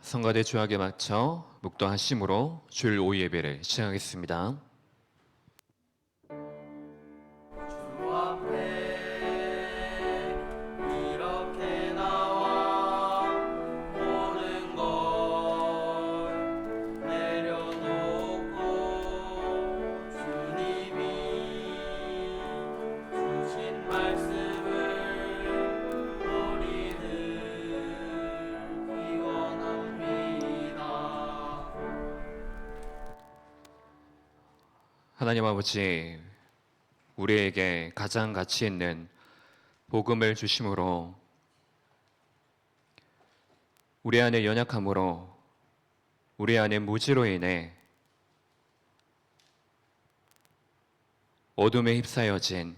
성가대 주악에 맞춰 묵도하심으로 주일 오후 예배를 시작하겠습니다. 주 앞에 이렇게 나와 모든 걸 내려놓고 주님이 주신 말씀을 우리는 기원합니다. 하나님 아버지, 우리에게 가장 가치 있는 복음을 주심으로 우리 안에 연약함으로 우리 안에 무지로 인해 어둠에 휩싸여진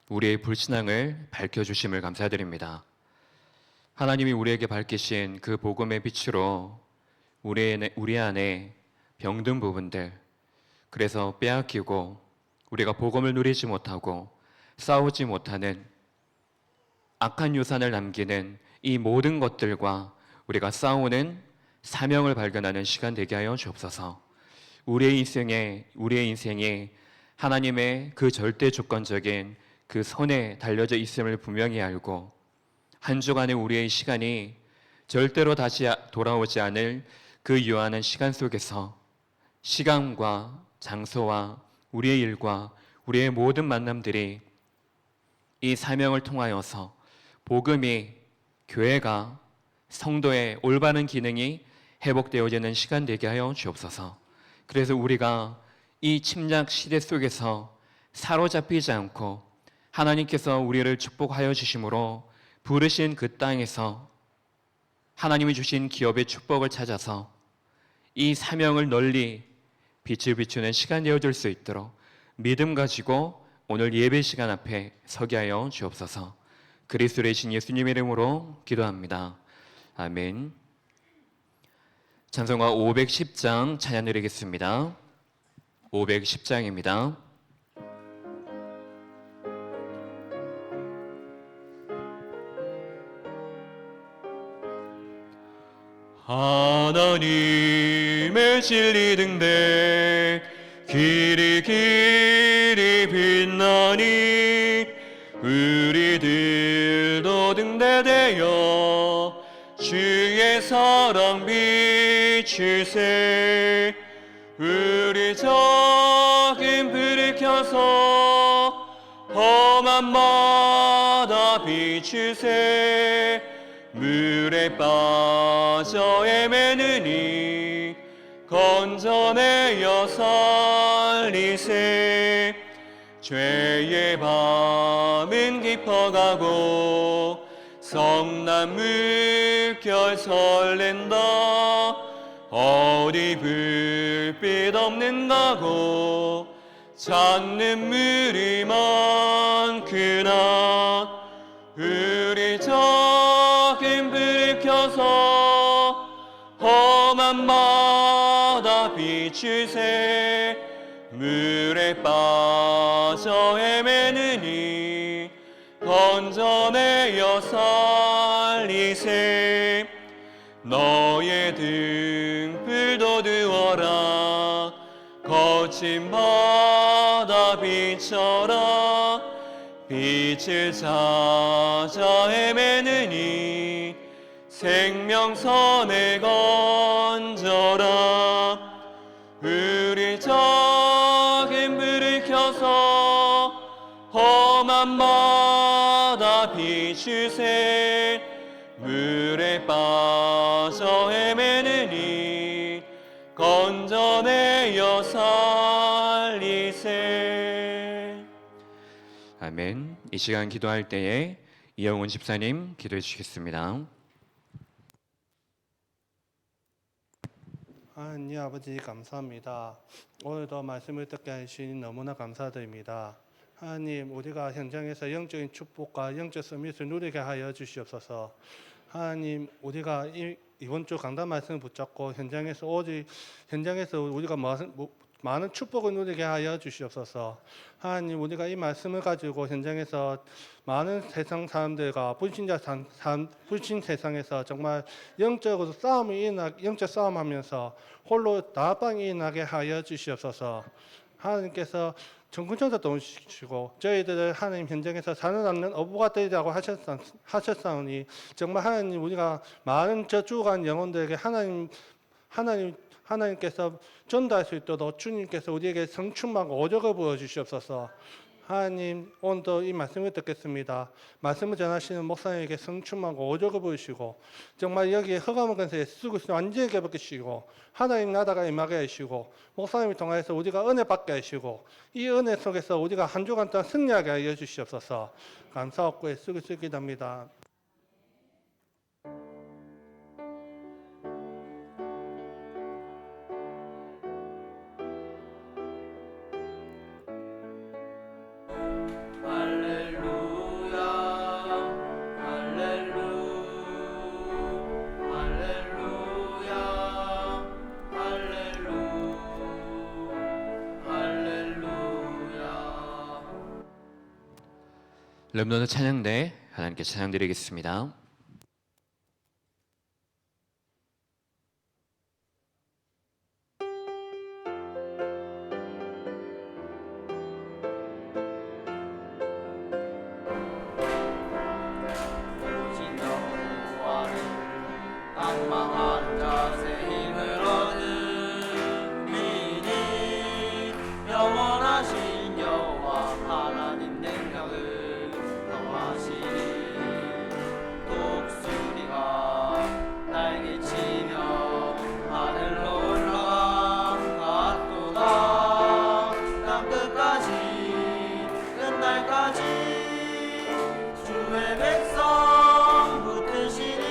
우리의 불신앙을 밝혀주심을 감사드립니다. 하나님이 우리에게 밝히신 그 복음의 빛으로 우리 안에 병든 부분들, 그래서 빼앗기고 우리가 복음을 누리지 못하고 싸우지 못하는 악한 유산을 남기는 이 모든 것들과 우리가 싸우는 사명을 발견하는 시간 되게 하여 주옵소서. 우리의 인생에 하나님의 그 절대 주권적인 그 선에 달려져 있음을 분명히 알고 한 주간의 우리의 시간이 절대로 다시 돌아오지 않을 그 유한한 시간 속에서 시간과 장소와 우리의 일과 우리의 모든 만남들이 이 사명을 통하여서 복음이, 교회가, 성도의 올바른 기능이 회복되어지는 시간 되게 하여 주옵소서. 그래서 우리가 이 침략 시대 속에서 사로잡히지 않고 하나님께서 우리를 축복하여 주심으로 부르신 그 땅에서 하나님이 주신 기업의 축복을 찾아서 이 사명을 널리 빛을 비추는 시간 되어줄 수 있도록 믿음 가지고 오늘 예배 시간 앞에 서게 하여 주옵소서. 그리스도의 신 예수님의 이름으로 기도합니다. 아멘. 찬송가 510장 찬양 드리겠습니다. 510장입니다. 하나님의 진리 등대 길이 빛나니 우리들도 등대되어 주의 사랑 비추세. 우리 작은 불을 켜서 험한 바다 비추세. 물에 빠져 헤매느니 건져내어 살리세. 죄의 밤은 깊어가고 성난 물결 설렌다. 어디 불빛 없는가고 찾는 물이 많구나. 우리 작은 불을 켜서 험한 바다 비추세. 물에 빠져 헤매느니 건져내어 살리세. 너의 등불도 두어라. 거친 바다 비춰라. 빛을 찾아 헤매느니 생명선에 건져라. 우리 작은 불을 켜서 험한 바다 비추세. 물에 빠져 헤매느니 건져내어 살리세. 아멘. 이 시간 기도할 때에 이영훈 집사님 기도해 주시겠습니다. 하나님 아버지 감사합니다. 오늘도 말씀을 듣게 하시니 너무나 감사드립니다. 하나님, 우리가 현장에서 영적인 축복과 영적 서밋을 누리게 하여 주시옵소서. 하나님, 우리가 이번 주 강단 말씀을 붙잡고 현장에서 우리가 많은 축복을 누리게 하여 주시옵소서. 하나님, 우리가 이 말씀을 가지고 현장에서 많은 세상 사람들과 불신 세상에서 정말 영적으로 영적 싸움하면서 홀로 나방이 일어나게 하여 주시옵소서. 하나님께서 정군천사 도우시고 저희들을 하나님 현장에서 살아남는 어부가 되리라고 하셨사오니 정말 하나님, 우리가 많은 저 죽어간 영혼들에게 하나님께서 전달할 수 있도록 주님께서 우리에게 성충만과 오력을 부어 주시옵소서. 하나님, 오늘도 이 말씀을 듣겠습니다. 말씀을 전하시는 목사님에게 성충만과 오력을 부으시고 정말 여기에 허감한 것에 쓰고 완전히 개박히시고 하나님 나라가 임하게 하시고 목사님을 통해서 우리가 은혜 받게 하시고 이 은혜 속에서 우리가 한 주간 동안 승리하게 하여 주시옵소서. 감사하고 쓰고 기도합니다. 할렐루야 할렐루야 할렐루야 할렐루야. 렘넌트 찬양대 하나님께 찬양드리겠습니다. 오직 여호와를 낭망하는 자세 힘을 얻으리니 영원하신 여호와 하나님 능력을 더하시리. 독수리가 날개치며 하늘로 올라가도다. 땅끝까지 끝날까지 주의 백성 붙드시니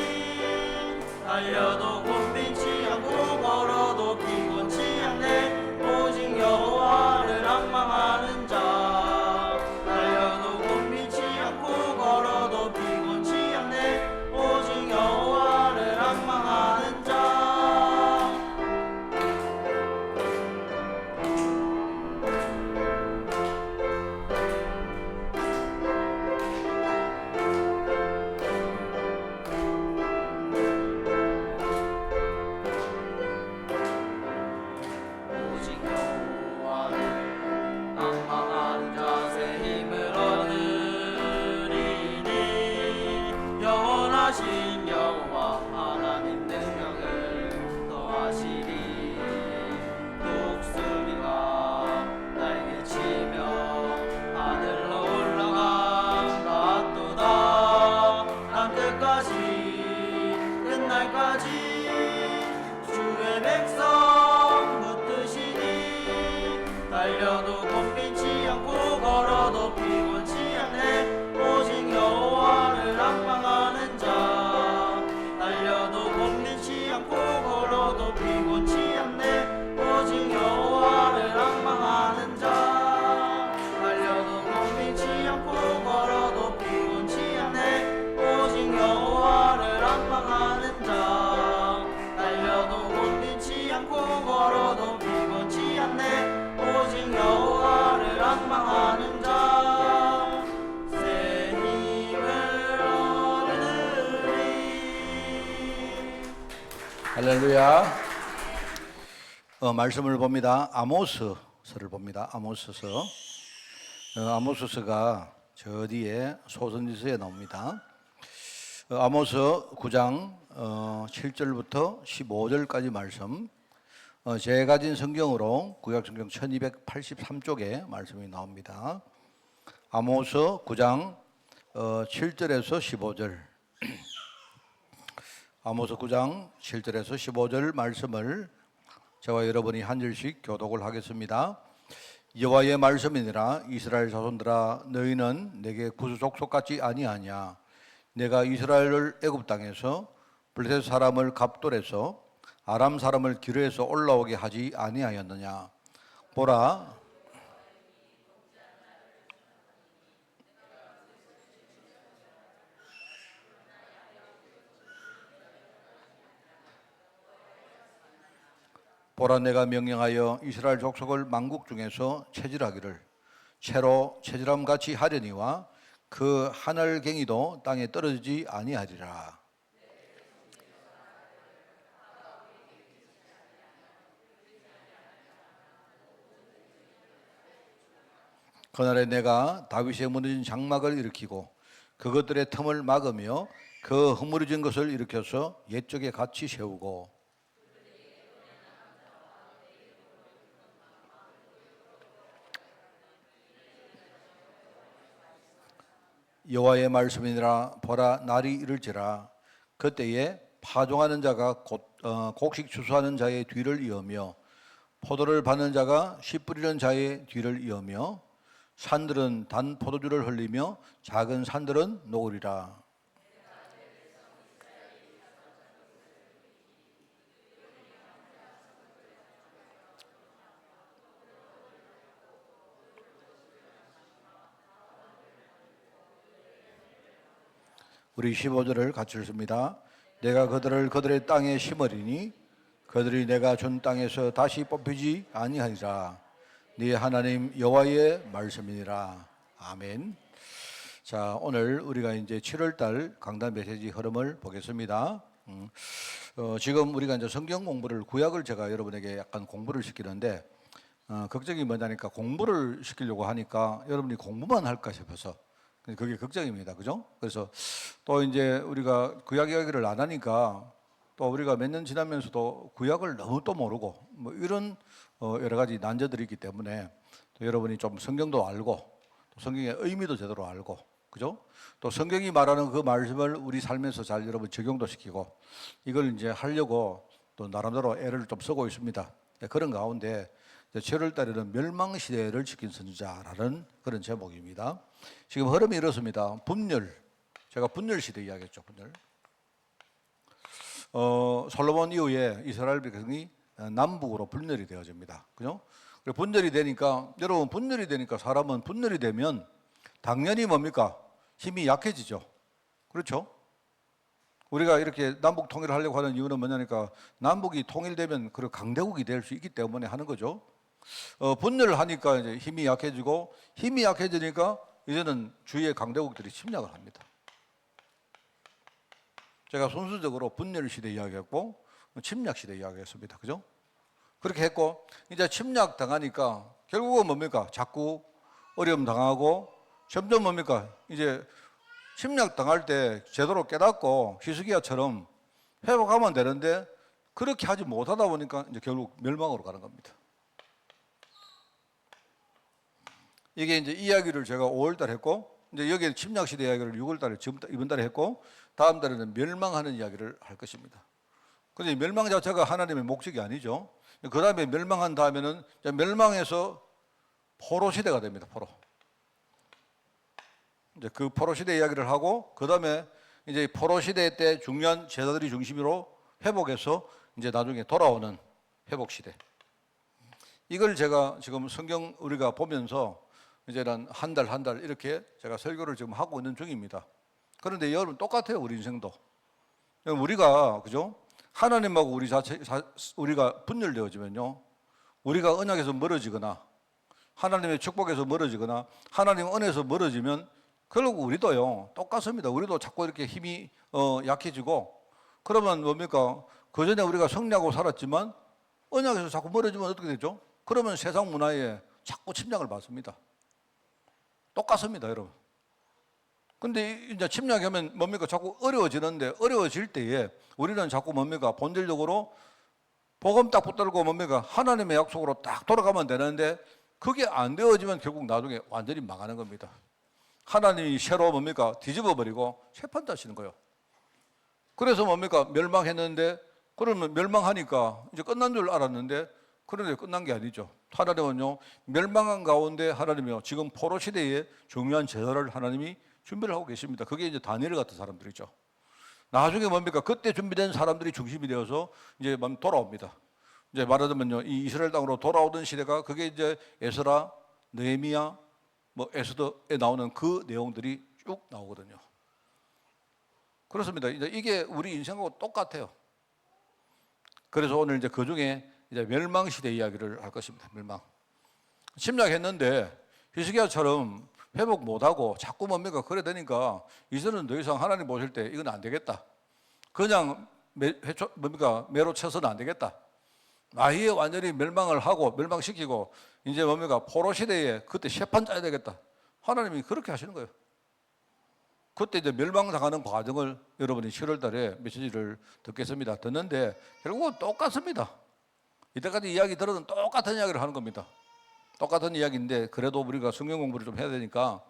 달려도 곤빈치 않고 걸어도 피곤치 않네. 오직 여호와를 앙망하는 자. 달려도 곤빈치 않고 걸어도 피곤치 않네. 오직 여호와를 앙망하는 자. 오직 여호와를 낭망하는 자세 힘을 얻으리니 영원하신 여호와 하나님 능력을 더하시리. 독수리가 날개치며 하늘로 올라가도다. 땅끝까지 끝날까지 주의 백성 붙드시니 달려도 곤빈치 않고 걸어도 피곤치 않네. 오직 여호와를 앙망하는 자. 달려도 곤빈치 않고 걸어도 피곤치 않네. 오직 여호와를 앙망하는 자. 달려도 곤빈치 않고 걸어도 피곤치 않네. 오직 여호와를 앙망하는 자. 달려도 곤빈치 않고 걸어도 피곤치 않네. 오직 여호와를 앙망하는 자. 새 힘을 얻으리. 할렐루야. 말씀을 봅니다. 아모스서를 봅니다. 아모스서. 아모스서가 저 뒤에 소선지서에 나옵니다. 아모스 9장 7절부터 15절까지 말씀. 제가 가진 성경으로 구약성경 1283쪽에 말씀이 나옵니다. 아모스 9장 7절에서 15절. 아모스 9장 7절에서 15절 말씀을 저와 여러분이 한 절씩 교독을 하겠습니다. 여호와의 말씀이니라. 이스라엘 자손들아, 너희는 내게 구수족속 같지 아니하냐. 내가 이스라엘을 애굽 땅에서 블레셋 사람을 갑돌에서 아람 사람을 기르에서 올라오게 하지 아니하였느냐. 보라, 보라 내가 명령하여 이스라엘 족속을 만국 중에서 체질하기를 채로 체질함 같이 하려니와 그 하늘갱이도 땅에 떨어지지 아니하리라. 그날에 내가 다윗의 무너진 장막을 일으키고 그것들의 틈을 막으며 그 허물어진 것을 일으켜서 옛적에 같이 세우고 여호와의 말씀이니라. 보라 날이 이를지라 그때에 파종하는 자가 곡식 추수하는 자의 뒤를 이으며 포도를 받는 자가 씨 뿌리는 자의 뒤를 이으며 산들은 단 포도주를 흘리며 작은 산들은 녹으리라. 우리 15절을 같이 읽습니다. 내가 그들을 그들의 땅에 심으리니 그들이 내가 준 땅에서 다시 뽑히지 아니하리라. 네 하나님 여호와의 말씀이니라. 아멘. 자, 오늘 우리가 이제 7월달 강단 메시지 흐름을 보겠습니다. 지금 우리가 이제 성경 공부를 구약을 제가 여러분에게 약간 공부를 시키는데 걱정이 뭐냐니까 공부를 시키려고 하니까 여러분이 공부만 할까 싶어서 그게 걱정입니다. 그죠? 그래서 또 이제 우리가 구약 이야기를 안 하니까 또 우리가 몇 년 지나면서도 구약을 너무 또 모르고 뭐 이런 여러 가지 난제들이 있기 때문에 또 여러분이 좀 성경도 알고 또 성경의 의미도 제대로 알고 그죠? 또 성경이 말하는 그 말씀을 우리 삶에서 잘 여러분 적용도 시키고 이걸 이제 하려고 또 나름대로 애를 좀 쓰고 있습니다. 그런 가운데 7월 달에는 멸망 시대를 지킨 선지자라는 그런 제목입니다. 지금 흐름이 이렇습니다. 분열, 제가 분열 시대 이야기했죠. 분열. 솔로몬 이후에 이스라엘 백성이 남북으로 분열이 되어집니다. 그죠? 분열이 되니까 여러분 분열이 되니까 사람은 분열이 되면 당연히 뭡니까? 힘이 약해지죠. 그렇죠? 우리가 이렇게 남북 통일을 하려고 하는 이유는 뭐냐니까 남북이 통일되면 그 강대국이 될 수 있기 때문에 하는 거죠. 분열을 하니까 이제 힘이 약해지고 힘이 약해지니까 이제는 주위의 강대국들이 침략을 합니다. 제가 순수적으로 분열 시대 이야기했고 침략 시대 이야기했습니다. 그죠? 그렇게 했고 이제 침략 당하니까 결국은 뭡니까? 자꾸 어려움 당하고 점점 뭡니까? 이제 침략 당할 때 제대로 깨닫고 히스기야처럼 회복하면 되는데 그렇게 하지 못하다 보니까 이제 결국 멸망으로 가는 겁니다. 이게 이제 이야기를 제가 5월달에 했고 이제 여기에 침략 시대 이야기를 6월달에 이번 달에 했고 다음 달에는 멸망하는 이야기를 할 것입니다. 근데 멸망 자체가 하나님의 목적이 아니죠. 그 다음에 멸망한 다음에는 멸망해서 포로 시대가 됩니다. 포로. 이제 그 포로 시대 이야기를 하고 그 다음에 이제 포로 시대 때 중요한 제자들이 중심으로 회복해서 이제 나중에 돌아오는 회복 시대. 이걸 제가 지금 성경 우리가 보면서 이제는 한 달 이렇게 제가 설교를 지금 하고 있는 중입니다. 그런데 여러분 똑같아요. 우리 인생도. 우리가 그죠? 하나님하고 우리가 분열되어지면요. 우리가 언약에서 멀어지거나 하나님의 축복에서 멀어지거나 하나님 은혜에서 멀어지면 결국 우리도요. 똑같습니다. 우리도 자꾸 이렇게 힘이 약해지고 그러면 뭡니까? 그전에 우리가 승리하고 살았지만 언약에서 자꾸 멀어지면 어떻게 되죠? 그러면 세상 문화에 자꾸 침략을 받습니다. 똑같습니다, 여러분. 근데 이제 침략하면 뭡니까? 자꾸 어려워지는데 어려워질 때에 우리는 자꾸 뭡니까? 본질적으로 복음 딱 붙들고 뭡니까? 하나님의 약속으로 딱 돌아가면 되는데 그게 안 되어지면 결국 나중에 완전히 망하는 겁니다. 하나님이 새로 뭡니까? 뒤집어 버리고 재판하시는 거예요. 그래서 뭡니까? 멸망했는데 그러면 멸망하니까 이제 끝난 줄 알았는데 그런데 끝난 게 아니죠. 하나님은요, 멸망한 가운데 하나님이요, 지금 포로 시대에 중요한 제자를 하나님이 준비를 하고 계십니다. 그게 이제 다니엘 같은 사람들이죠. 나중에 뭡니까? 그때 준비된 사람들이 중심이 되어서 이제 돌아옵니다. 이제 말하자면요, 이 이스라엘 땅으로 돌아오던 시대가 그게 이제 에스라, 느헤미야, 뭐 에스더에 나오는 그 내용들이 쭉 나오거든요. 그렇습니다. 이제 이게 우리 인생하고 똑같아요. 그래서 오늘 이제 그 중에 이제 멸망 시대 이야기를 할 것입니다. 멸망. 침략했는데 히스기야처럼 회복 못하고 자꾸 뭡니까 그래 되니까 이제는 더 이상 하나님 보실 때 이건 안 되겠다. 그냥 뭡니까 매로 쳐서는 안 되겠다. 아예 완전히 멸망을 하고 멸망시키고 이제 뭡니까 포로 시대에 그때 시판 짜야 되겠다. 하나님이 그렇게 하시는 거예요. 그때 이제 멸망당하는 과정을 여러분이 7월 달에 메시지를 듣겠습니다. 듣는데 결국은 똑같습니다. 이때까지 이야기 들어도 똑같은 이야기를 하는 겁니다. 똑같은 이야기인데 그래도 우리가 성경 공부를 좀 해야 되니까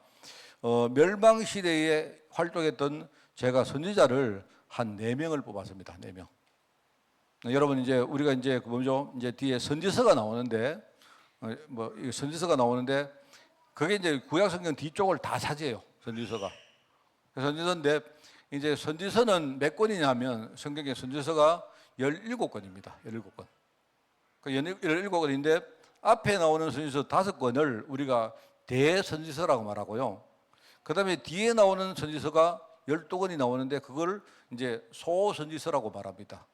멸망 시대에 활동했던 제가 선지자를 한 4명을 뽑았습니다. 4명. 여러분 이제 우리가 이제 뭐죠? 이제 뒤에 선지서가 나오는데 선지서가 나오는데 그게 이제 구약 성경 뒤쪽을 다 차지해요. 선지서가. 선지서인데 이제 선지서는 몇 권이냐면 성경의 선지서가 17권입니다. 17권. 그 17권인데 앞에 나오는 선지서 5권을 우리가 대선지서라고 말하고요. 그다음에 뒤에 나오는 선지서가 12권이 나오는데 그걸 이제 소선지서라고 말합니다.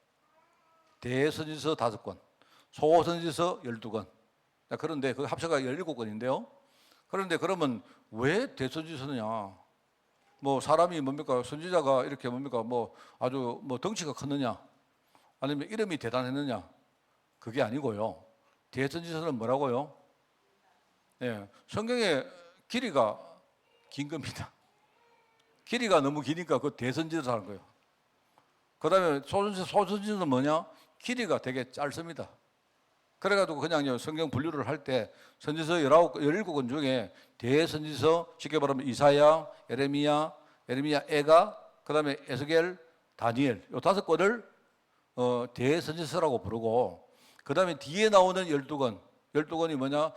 대선지서 5권, 소선지서 12권. 그런데 그 합쳐가 17권인데요. 그런데 그러면 왜 대선지서냐? 뭐 사람이 뭡니까 선지자가 이렇게 뭡니까 뭐 아주 뭐 덩치가 컸느냐 아니면 이름이 대단했느냐 그게 아니고요. 대선지서는 뭐라고요? 네, 성경의 길이가 긴 겁니다. 길이가 너무 기니까 그 대선지서 하는 거예요. 그다음에 소선지서는 뭐냐? 길이가 되게 짧습니다. 그래가지고 그냥 성경 분류를 할 때 선지서 17권 중에 대선지서 쉽게 말하면 이사야, 예레미야, 에가, 그다음에 에스겔, 다니엘 이 5권을 대선지서라고 부르고 그다음에 뒤에 나오는 12권이 뭐냐?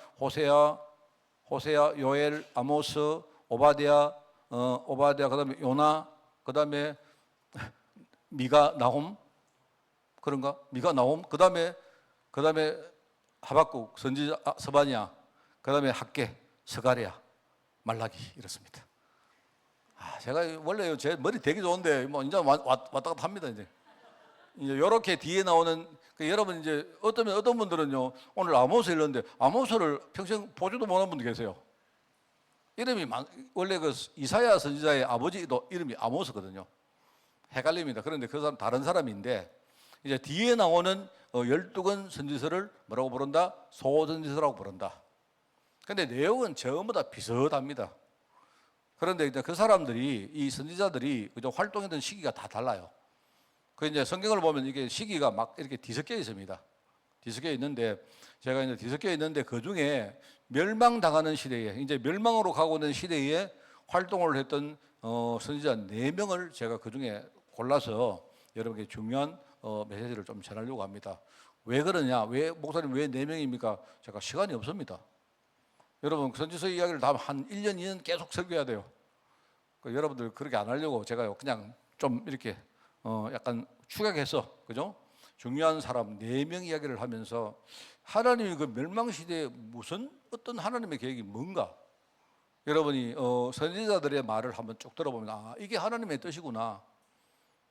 호세야, 요엘, 아모스, 오바댜, 그다음에 요나, 그다음에 미가, 나홈 그런가? 미가, 나홈, 그다음에 하박국, 선지자, 서바냐, 그다음에 학개, 스가랴, 말라기 이렇습니다. 제가 원래 제 머리 되게 좋은데 뭐 이제 왔다 갔다 합니다 이제 이렇게 뒤에 나오는 여러분 이제 어떤 분들은요 오늘 아모스 읽는데 아모스를 평생 보지도 못한 분도 계세요. 이름이 원래 그 이사야 선지자의 아버지도 이름이 아모스거든요. 헷갈립니다. 그런데 그 사람 다른 사람인데 이제 뒤에 나오는 12권 선지서를 뭐라고 부른다? 소선지서라고 부른다. 근데 내용은 전부 다 비슷합니다. 그런데 이제 그 사람들이 이 선지자들이 그저 활동했던 시기가 다 달라요. 그 이제 성경을 보면 이게 시기가 막 이렇게 뒤섞여 있습니다. 뒤섞여 있는데 제가 이제 뒤섞여 있는데 그 중에 멸망당하는 시대에 이제 멸망으로 가고 있는 시대에 활동을 했던 선지자 4명을 제가 그 중에 골라서 여러분께 중요한 메시지를 좀 전하려고 합니다. 왜 그러냐? 왜 목사님 왜 4명입니까? 제가 시간이 없습니다. 여러분 선지서 이야기를 다 한 1년, 2년 계속 설교해야 돼요. 여러분들 그렇게 안 하려고 제가 그냥 좀 이렇게 약간 축약해서 그죠? 중요한 사람 4명 이야기를 하면서 하나님이 그 멸망 시대에 무슨 어떤 하나님의 계획이 뭔가 여러분이 선지자들의 말을 한번 쭉 들어보면 이게 하나님의 뜻이구나.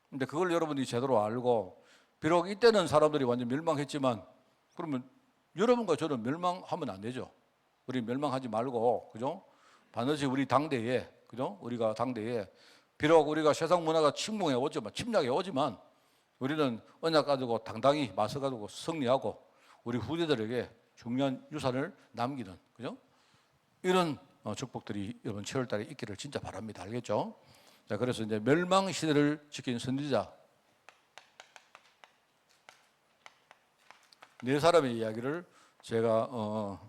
근데 그걸 여러분이 제대로 알고 비록 이때는 사람들이 완전 멸망했지만 그러면 여러분과 저는 멸망하면 안 되죠. 우리 멸망하지 말고 그죠? 반드시 우리 당대에 그죠? 우리가 당대에 비록 우리가 세상 문화가 침공해 오지만 침략해 오지만 우리는 언약 가지고 당당히 맞서 가지고 승리하고 우리 후대들에게 중요한 유산을 남기는 그죠? 이런 축복들이 이번 7월 달에 있기를 진짜 바랍니다. 알겠죠? 자, 그래서 이제 멸망 시대를 지킨 선지자 4사람의 이야기를 제가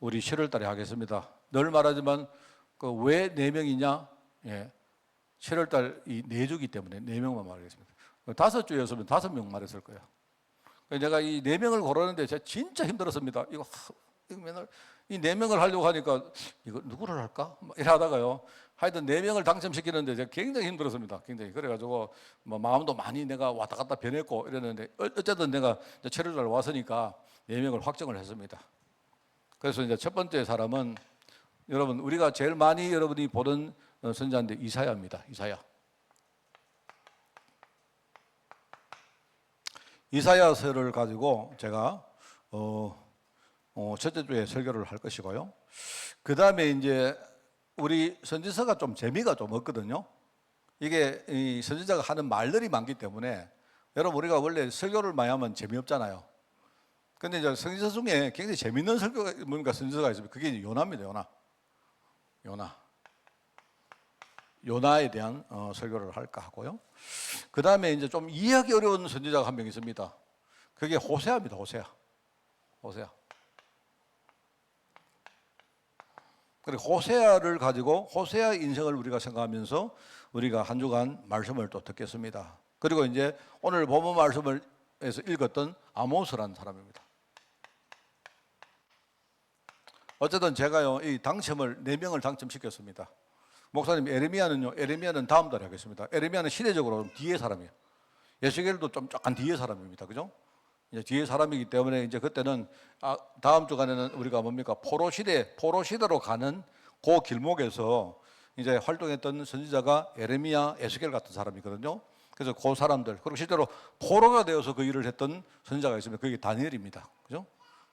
우리 7월 달에 하겠습니다. 늘 말하지만 그 왜 4명이냐? 예. 7월 달 이 4주기 때문에 4명만 말하겠습니다. 5주였으면 5명 말했을 거예요. 내가 이 4명을 고르는데 제가 진짜 힘들었습니다. 이거 맨날 이 4명을 하려고 하니까 이거 누구를 할까? 이래 하다가요. 하여튼 4명을 당첨시키는데 제가 굉장히 힘들었습니다. 굉장히. 그래가지고 뭐 마음도 많이 내가 왔다 갔다 변했고 이랬는데 어쨌든 내가 7월 달 왔으니까 4명을 확정을 했습니다. 그래서 이제 첫 번째 사람은 여러분 우리가 제일 많이 여러분이 보는 선지자인데 이사야입니다. 이사야서를 가지고 제가 첫째 주에 설교를 할 것이고요. 그 다음에 이제 우리 선지서가 좀 재미가 좀 없거든요. 이게 이 선지자가 하는 말들이 많기 때문에 여러분 우리가 원래 설교를 많이 하면 재미없잖아요. 근데 이제 선지서 중에 굉장히 재밌는 설교가 뭔가 선지서가 있습니다. 그게 이제 요나입니다. 요나에 대한 설교를 할까 하고요. 그 다음에 이제 좀 이해하기 어려운 선지자가 한 명 있습니다. 그게 호세아입니다. 호세아. 그리고 호세아를 가지고 호세아 인생을 우리가 생각하면서 우리가 한 주간 말씀을 또 듣겠습니다. 그리고 이제 오늘 본문 말씀에서 읽었던 아모스라는 사람입니다. 어쨌든 제가요 이 당첨을 4명을 당첨시켰습니다. 목사님 에레미야는 다음 달에 하겠습니다. 에레미야는 시대적으로 좀 뒤에 사람이에요. 예수겔도 좀 약간 뒤에 사람입니다. 그죠? 이제 뒤에 사람이기 때문에 이제 그때는 다음 주간에는 우리가 뭡니까 포로 시대로 가는 그 길목에서 이제 활동했던 선지자가 에레미야, 에스겔 같은 사람이거든요. 그래서 그 사람들 그리고 실제로 포로가 되어서 그 일을 했던 선지자가 있습니다. 그게 다니엘입니다. 그죠?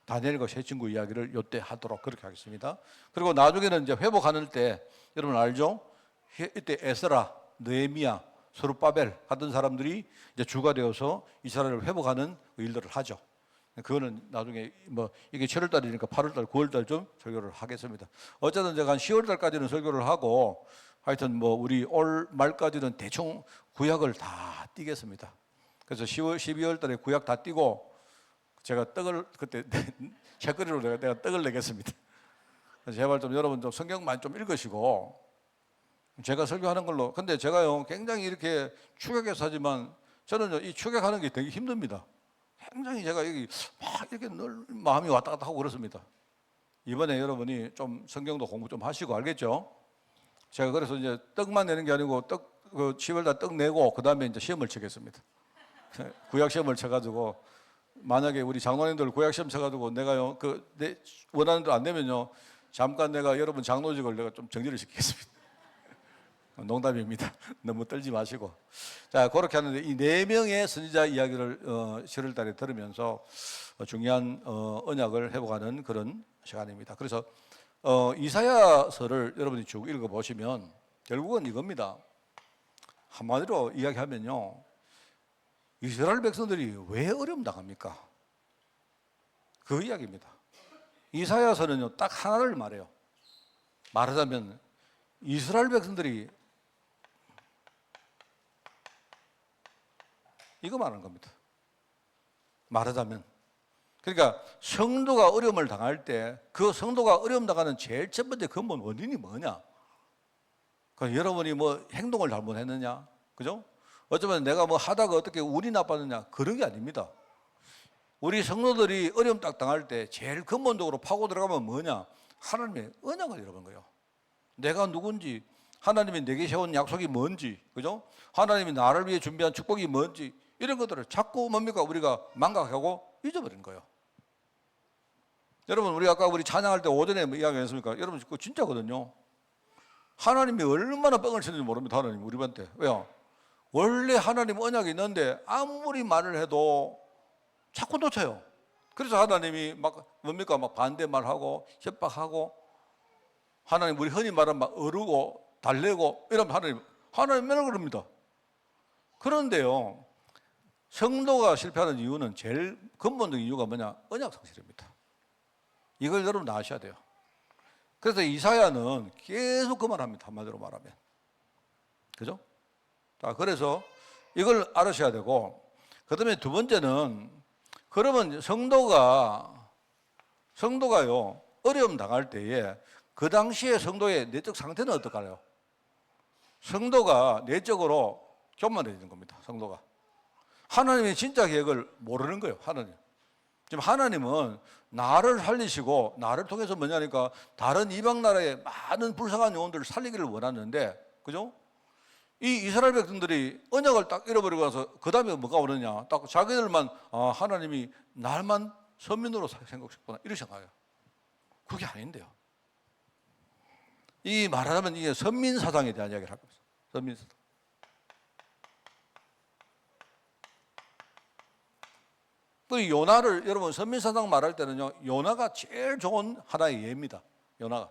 다니엘과 세 친구 이야기를 요때 하도록 그렇게 하겠습니다. 그리고 나중에는 이제 회복하는 때 여러분 알죠? 이때 에스라, 느헤미야, 스룹바벨 같은 사람들이 이제 주가 되어서 이스라엘을 회복하는 일들을 하죠. 그거는 나중에 뭐 이게 7월달이니까 8월달, 9월달쯤 설교를 하겠습니다. 어쨌든 제가 한 10월달까지는 설교를 하고 하여튼 뭐 우리 올 말까지는 대충 구약을 다 띄겠습니다. 그래서 12월달에 구약 다 띄고 제가 떡을 그때 책거리로 내가 떡을 내겠습니다. 그래서 제발 좀 여러분 좀 성경 많이 좀 읽으시고 제가 설교하는 걸로. 근데 제가요 굉장히 이렇게 추격해서 하지만 저는 이 추격하는 게 되게 힘듭니다. 굉장히 제가 여기 막 이렇게 늘 마음이 왔다 갔다 하고 그렇습니다. 이번에 여러분이 좀 성경도 공부 좀 하시고 알겠죠? 제가 그래서 이제 떡만 내는 게 아니고 그 10월달 떡 내고 그 다음에 이제 시험을 치겠습니다. 구약 시험을 쳐가지고 만약에 우리 장로님들 구약 시험 쳐가지고 내가요 내 원하는 대로 안 되면요 잠깐 내가 여러분 장로직을 내가 좀 정지를 시키겠습니다. 농담입니다. 너무 떨지 마시고. 자, 그렇게 하는데 이 4명의 선지자 이야기를 10월달에 들으면서 중요한 언약을 회복하는 그런 시간입니다. 그래서 이사야서를 여러분이 쭉 읽어보시면 결국은 이겁니다. 한마디로 이야기하면요, 이스라엘 백성들이 왜 어려움 당합니까? 그 이야기입니다. 이사야서는요 딱 하나를 말해요. 말하자면 이스라엘 백성들이 이거 말하는 겁니다. 말하자면 그러니까 성도가 어려움을 당할 때 그 성도가 어려움 당하는 제일 첫 번째 근본 원인이 뭐냐? 그러니까 여러분이 뭐 행동을 잘못했느냐, 그죠? 어쩌면 내가 뭐 하다가 어떻게 운이 나빴느냐 그런 게 아닙니다. 우리 성도들이 어려움 딱 당할 때 제일 근본적으로 파고 들어가면 뭐냐? 하나님의 언약을 잃어버린 거예요. 내가 누군지, 하나님이 내게 세운 약속이 뭔지, 그죠? 하나님이 나를 위해 준비한 축복이 뭔지 이런 것들을 자꾸 뭡니까 우리가 망각하고 잊어버린 거예요. 여러분 우리 아까 우리 찬양할 때 오전에 이야기했습니까? 여러분 그거 진짜거든요. 하나님이 얼마나 뻥을 치는지 모릅니다. 하나님 우리한테. 왜요? 원래 하나님 언약이 있는데 아무리 말을 해도 자꾸 놓쳐요. 그래서 하나님이 막 뭡니까 막 반대말하고 협박하고 하나님 우리 흔히 말하면 막 어르고 달래고 이러면 하나님 맨날 그럽니다. 그런데요 성도가 실패하는 이유는 제일 근본적인 이유가 뭐냐? 언약 상실입니다. 이걸 여러분 아셔야 돼요. 그래서 이사야는 계속 그 말합니다. 한마디로 말하면. 그죠? 자, 그래서 이걸 알으셔야 되고, 그 다음에 두 번째는, 그러면 성도가요, 어려움 당할 때에 그 당시에 성도의 내적 상태는 어떨까요? 성도가 내적으로 교만해지는 겁니다. 성도가. 하나님의 진짜 계획을 모르는 거예요. 하나님. 지금 하나님은 나를 살리시고 나를 통해서 뭐냐니까 다른 이방 나라의 많은 불쌍한 영혼들을 살리기를 원하는데, 그죠? 이 이스라엘 백성들이 언약을 딱 잃어버리고 나서 그 다음에 뭐가 오느냐? 딱 자기들만 하나님이 날만 선민으로 생각했구나 이렇게 생각해요. 그게 아닌데요. 이 말하자면 이게 선민 사상에 대한 이야기를 하고 있어요. 선민 사상. 그 요나를 여러분 선민사상 말할 때는요, 요나가 제일 좋은 하나의 예입니다. 요나가.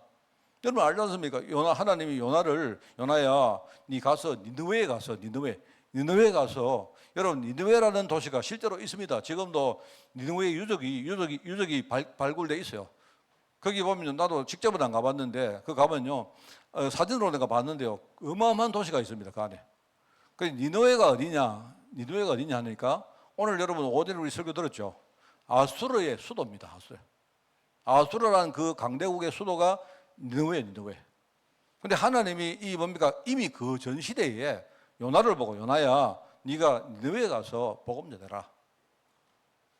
여러분 알지 않습니까? 요나, 하나님이 요나를, 요나야 네 가서 니느웨에 가서, 니느웨에 가서, 여러분 니느웨라는 도시가 실제로 있습니다. 지금도 니느웨 유적이 발굴돼 있어요. 거기 보면 나도 직접은 안 가봤는데 그 가면요, 사진으로 내가 봤는데요, 어마어마한 도시가 있습니다. 그 안에. 그 니느웨가 어디냐 하니까, 오늘 여러분 오전에 우리 설교 들었죠? 아수르의 수도입니다. 아수르라는 그 강대국의 수도가 니느웨. 근데 하나님이 이 뭡니까? 이미 그 전 시대에 요나를 보고, 요나야 네가 니느웨에 가서 복음 전해라.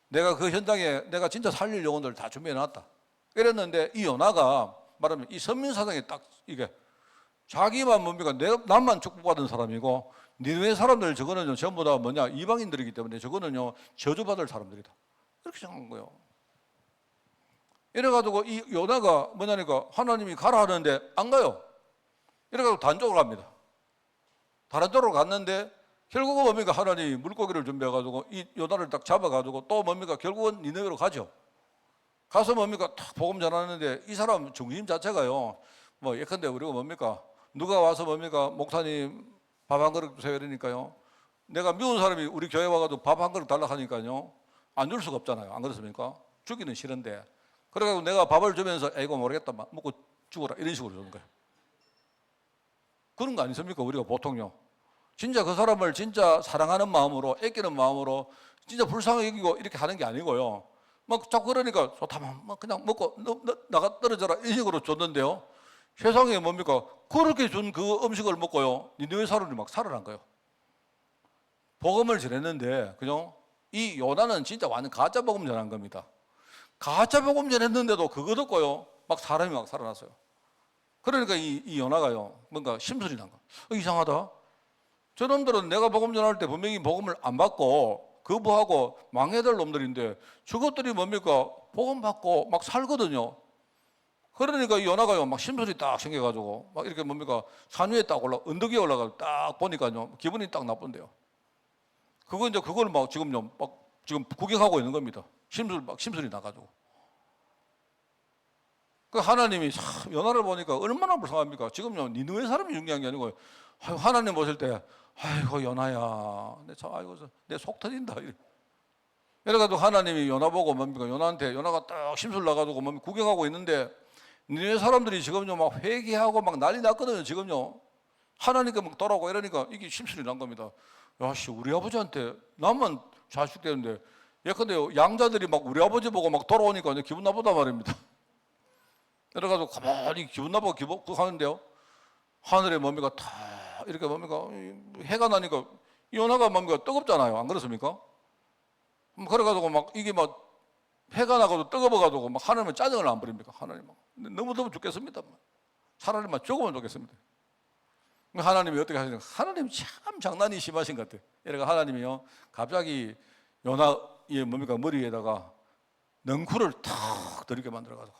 내가 그 현장에 내가 진짜 살릴 영혼들 다 준비해 놨다. 이랬는데 이 요나가 말하면 이 선민사상에 딱 이게 자기만 뭡니까? 남만 축복받은 사람이고, 니느웨 사람들 저거는요 전부 다 뭐냐? 이방인들이기 때문에 저거는요 저주받을 사람들이다. 이렇게 생각한 거예요. 이래가지고 이 요나가 뭐냐니까 하나님이 가라 하는데 안 가요. 이래가지고 다른 쪽으로 갑니다. 다른 쪽으로 갔는데 결국은 뭡니까? 하나님이 물고기를 준비해가지고 이 요나를 딱 잡아가지고 또 뭡니까? 결국은 니느웨로 가죠. 가서 뭡니까? 딱 복음 전하는데 이 사람 중심 자체가요, 뭐 예컨대 우리가 뭡니까? 누가 와서 뭡니까? 목사님 밥 한 그릇 주세요 이러니까요, 내가 미운 사람이 우리 교회 와가지고 밥 한 그릇 달라 하니까요 안 줄 수가 없잖아요. 안 그렇습니까? 주기는 싫은데, 그래가지고 내가 밥을 주면서 에이고 모르겠다, 먹고 죽어라 이런 식으로 주는 거예요. 그런 거 아니십니까? 우리가 보통요, 진짜 그 사람을 진짜 사랑하는 마음으로, 아끼는 마음으로 진짜 불쌍히 여기고 이렇게 하는 게 아니고요, 막 자꾸 그러니까 좋다, 막 그냥 먹고 나가 떨어져라 이런 식으로 줬는데요, 세상에 뭡니까? 그렇게 준 그 음식을 먹고요, 니느웨 사람들이 막 살아난 거예요. 복음을 전했는데, 그죠? 이 요나는 진짜 완전 가짜 복음 전한 겁니다. 가짜 복음 전했는데도 그거 듣고요, 막 사람이 막 살아났어요. 그러니까 이 요나가요, 뭔가 심술이 난 거야. 이상하다. 저놈들은 내가 복음 전할 때 분명히 복음을 안 받고 거부하고 망해될 놈들인데 저것들이 뭡니까? 복음 받고 막 살거든요. 그러니까 이 요나가요, 막 심술이 딱 생겨가지고 막 이렇게 뭡니까? 산 위에 딱 언덕 위에 올라가 딱 보니까요, 기분이 딱 나쁜데요. 그거 이제 그걸 막 지금요, 막 지금 구경하고 있는 겁니다. 심술이 나가지고. 그 하나님이 참 요나를 보니까 얼마나 불쌍합니까? 지금요, 니느웨 사람이 중요한 게 아니고 하나님 보실 때, 아이고 요나야, 내 속 터진다. 이래가지고 하나님이 요나 보고 뭡니까? 요나가 딱 심술 나가지고 뭡니까? 구경하고 있는데 니네 사람들이 지금요 막 회개하고 막 난리 났거든요. 지금요 하나님께 막 돌아오고 이러니까 이게 심술이 난 겁니다. 야씨, 우리 아버지한테 나만 자식되는데, 예컨대 양자들이 막 우리 아버지 보고 막 돌아오니까 기분 나쁘단 말입니다. 그래가지고 가만히 기분 나쁘고 하는데요, 하늘에 뭡니까? 다 이렇게 뭡니까? 해가 나니까 요나가 뭡니까? 뜨겁잖아요. 안 그렇습니까? 그래가지고 막 이게 막 해가 나가지고 뜨거워가지고 막 하나님은 짜증을 안 부립니까? 하나님 너무 죽겠습니다. 차라리 막 죽으면 좋겠습니다. 하나님이 어떻게 하시냐? 하나님 참 장난이 심하신 것 같아요. 그러니까 하나님이요, 갑자기 요나의 뭡니까? 머리에다가 넝쿨을 탁 들이게 만들어가지고,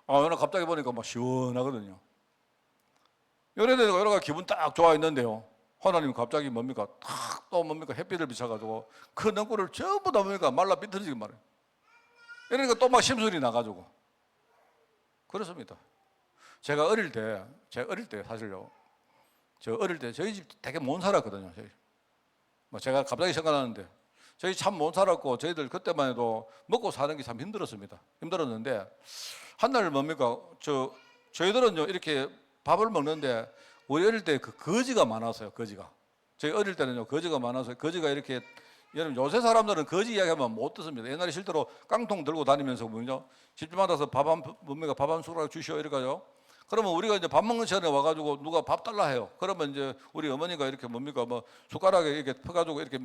요나 갑자기 보니까 막 시원하거든요. 요래되고 요나가 기분 딱 좋아 있는데요, 하나님 갑자기 뭡니까? 탁 또 뭡니까? 햇빛을 비춰가지고 그 넝쿨을 전부 다 뭡니까? 말라 삐뚤어지게 말해요. 그러니까 또 막 심술이 나가지고. 그렇습니다. 제가 어릴 때 사실요, 저 어릴 때 저희 집 되게 못 살았거든요. 뭐 제가 갑자기 생각나는데, 저희 참 못 살았고 저희들 그때만 해도 먹고 사는 게 참 힘들었는데 한 날 뭡니까? 저희들은요 이렇게 밥을 먹는데 우리 어릴 때 그 거지가 많았어요. 저희 어릴 때는요 거지가 많아서, 거지가 이렇게, 여러분 요새 사람들은 거지 이야기하면 못 듣습니다. 옛날에 실제로 깡통 들고 다니면서 뭐죠? 집집마다 밥 한 숟가락 주시오 이래가요. 그러면 우리가 이제 밥 먹는 시간에 와가지고 누가 밥 달라 해요. 그러면 이제 우리 어머니가 이렇게 뭡니까? 뭐 숟가락에 이렇게 퍼가지고 이렇게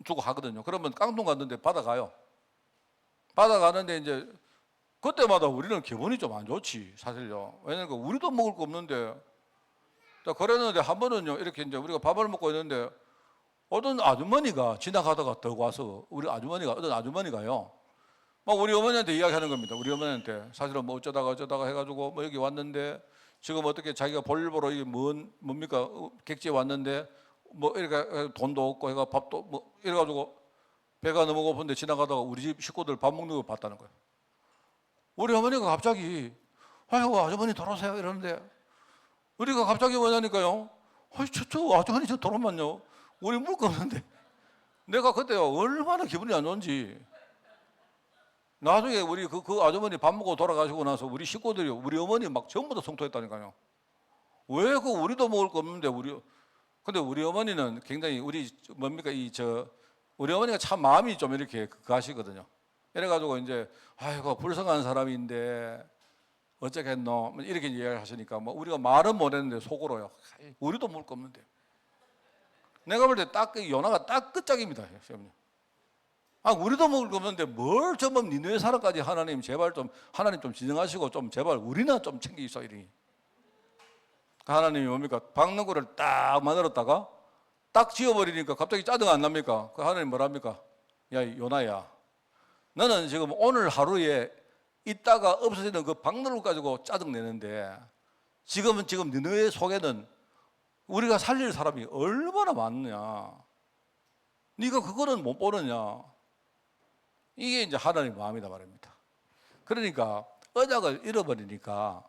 주고 하거든요. 그러면 깡통 갔는데 받아가요. 받아가는데 이제 그때마다 우리는 기분이 좀 안 좋지, 사실요. 왜냐면 우리도 먹을 거 없는데. 그랬는데 한 번은요, 이렇게 이제 우리가 밥을 먹고 있는데 어떤 아주머니가 지나가다가 더 와서, 어떤 아주머니가요, 막 우리 어머니한테 이야기하는 겁니다. 우리 어머니한테 사실은 뭐 어쩌다가 해가지고 뭐 여기 왔는데 지금 어떻게 자기가 볼일보러 이게 뭡니까? 객지에 왔는데 뭐 이렇게 돈도 없고 해가 밥도 뭐 이래가지고 배가 너무 고픈데 지나가다가 우리 집 식구들 밥 먹는 거 봤다는 거예요. 우리 어머니가 갑자기 아이고 아주머니 돌아오세요 이러는데 우리가 갑자기 뭐냐니까요. 저 아주머니 저 돌아오면요 우리 물 거 없는데 내가 그때 얼마나 기분이 안 좋은지. 나중에 우리 그 아주머니 밥 먹고 돌아가시고 나서 우리 식구들이 우리 어머니 막 전부 다 성토했다니까요. 왜 그 우리도 먹을 거 없는데 근데 우리 어머니는 굉장히 우리 우리 어머니가 참 마음이 좀 이렇게 가시거든요. 이래가지고 이제 아이고 불쌍한 사람인데 어쩌겠노 이렇게 이야기를 하시니까 뭐 우리가 말은 못했는데 속으로요. 우리도 먹을 거 없는데. 내가 볼 때 딱 요나가 딱 끝짝입니다. 우리도 먹을 거 없는데 뭘 전부 니네 사람까지 하나님 제발 좀 하나님 좀 진정하시고 좀 제발 우리나 좀 챙기소 이러니. 하나님이 뭡니까? 박능구를 딱 만들었다가 딱 지워버리니까 갑자기 짜증 안 납니까? 그 하나님 뭐랍니까? 야 요나야, 너는 지금 오늘 하루에 있다가 없어지는 그 박능구 가지고 짜증 내는데 지금 너의 속에는 우리가 살릴 사람이 얼마나 많느냐? 네가 그거는 못 보느냐? 이게 이제 하나님 마음이다 말입니다. 그러니까 언약을 잃어버리니까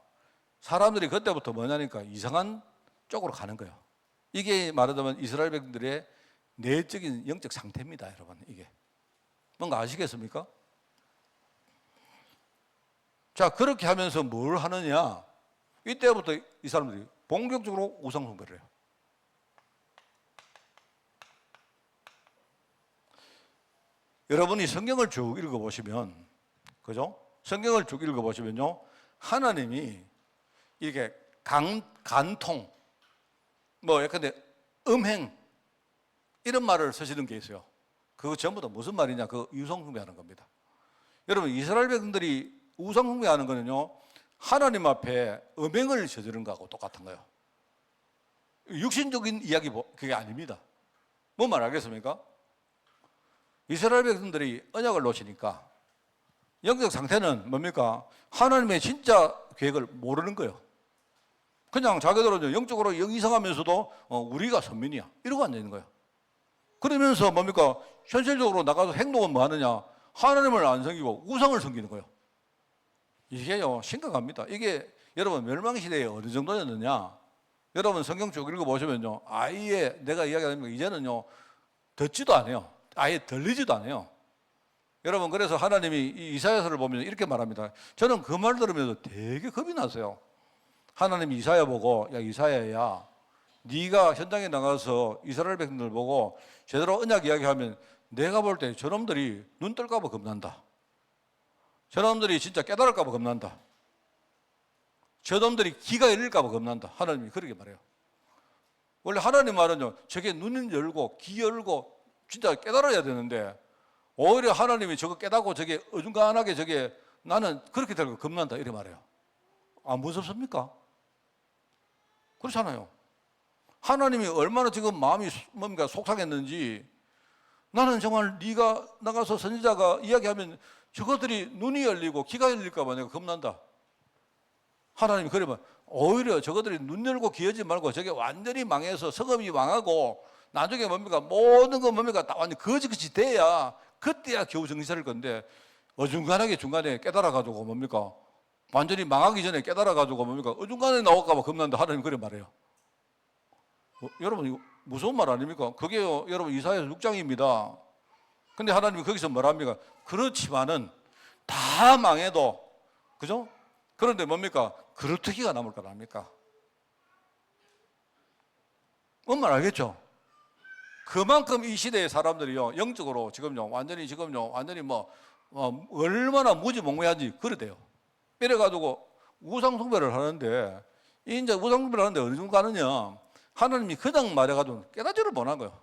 사람들이 그때부터 뭐냐니까 이상한 쪽으로 가는 거예요. 이게 말하자면 이스라엘 백성들의 내적인 영적 상태입니다, 여러분. 이게 뭔가 아시겠습니까? 자, 그렇게 하면서 뭘 하느냐? 이때부터 이 사람들이 본격적으로 우상 숭배를 해요. 여러분이 성경을 쭉 읽어보시면, 그죠? 성경을 쭉 읽어보시면요, 하나님이 이렇게 간통, 뭐 예컨대 음행 이런 말을 쓰시는 게 있어요. 그거 전부 다 무슨 말이냐? 그 우상 숭배하는 겁니다. 여러분 이스라엘 백성들이 우상 숭배하는 거는요, 하나님 앞에 음행을 저지른 거하고 똑같은 거예요. 육신적인 이야기 그게 아닙니다. 뭔 말 알겠습니까? 이스라엘 백성들이 언약을 놓치니까 영적 상태는 뭡니까? 하나님의 진짜 계획을 모르는 거예요. 그냥 자기들은 영적으로 이상하면서도 우리가 선민이야 이러고 앉아있는 거예요. 그러면서 뭡니까? 현실적으로 나가서 행동은 뭐 하느냐? 하나님을 안 섬기고 우상을 섬기는 거예요. 이게요 심각합니다. 이게 여러분 멸망시대에 어느 정도였느냐? 여러분 성경 쭉 읽어보시면요, 아예 내가 이야기하는 거 이제는요 듣지도 않아요. 아예 들리지도 않아요. 여러분 그래서 하나님이 이 이사야서를 보면 이렇게 말합니다. 저는 그 말 들으면서 되게 겁이 났어요. 하나님이 이사야 보고, 야 이사야야, 네가 현장에 나가서 이스라엘 백성들 보고 제대로 언약 이야기하면 내가 볼 때 저놈들이 눈 뜰까 봐 겁난다. 저놈들이 진짜 깨달을까 봐 겁난다. 저놈들이 귀가 열릴까 봐 겁난다. 하나님이 그렇게 말해요. 원래 하나님 말은요, 저게 눈 열고 귀 열고 진짜 깨달아야 되는데 오히려 하나님이 저거 깨닫고 저게 어중간하게 저게 나는 그렇게 될 거 겁난다 이렇게 말해요. 안 무섭습니까? 그렇잖아요. 하나님이 얼마나 지금 마음이 뭔가 속상했는지, 나는 정말 네가 나가서 선지자가 이야기하면 저것들이 눈이 열리고 귀가 열릴까 봐 내가 겁난다. 하나님이 그러면 오히려 저것들이 눈 열고 귀 열지 말고 저게 완전히 망해서 성읍이 망하고 나중에 뭡니까? 모든 거 뭡니까? 다 완전 거지같이 돼야 그때야 겨우 정신 차릴 건데 어중간하게 중간에 깨달아가지고 뭡니까? 완전히 망하기 전에 깨달아가지고 뭡니까? 어중간에 나올까 봐 겁난다. 하나님 그래 말해요. 여러분 이거 무서운 말 아닙니까? 그게요 여러분 이사야서 6장입니다. 근데 하나님이 거기서 뭐랍니까? 그렇지만은 다 망해도, 그죠? 그런데 뭡니까? 그루터기가 남을 거 아닙니까? 뭔 말 알겠죠? 그만큼 이 시대의 사람들이요 영적으로 지금요 완전히 뭐 얼마나 무지몽매한지 그러대요. 이래가지고 우상 숭배를 하는데, 이제 우상 숭배를 하는데 어느 정도 가느냐? 하나님이 그냥 말해가지고 깨닫지를 못한 거예요.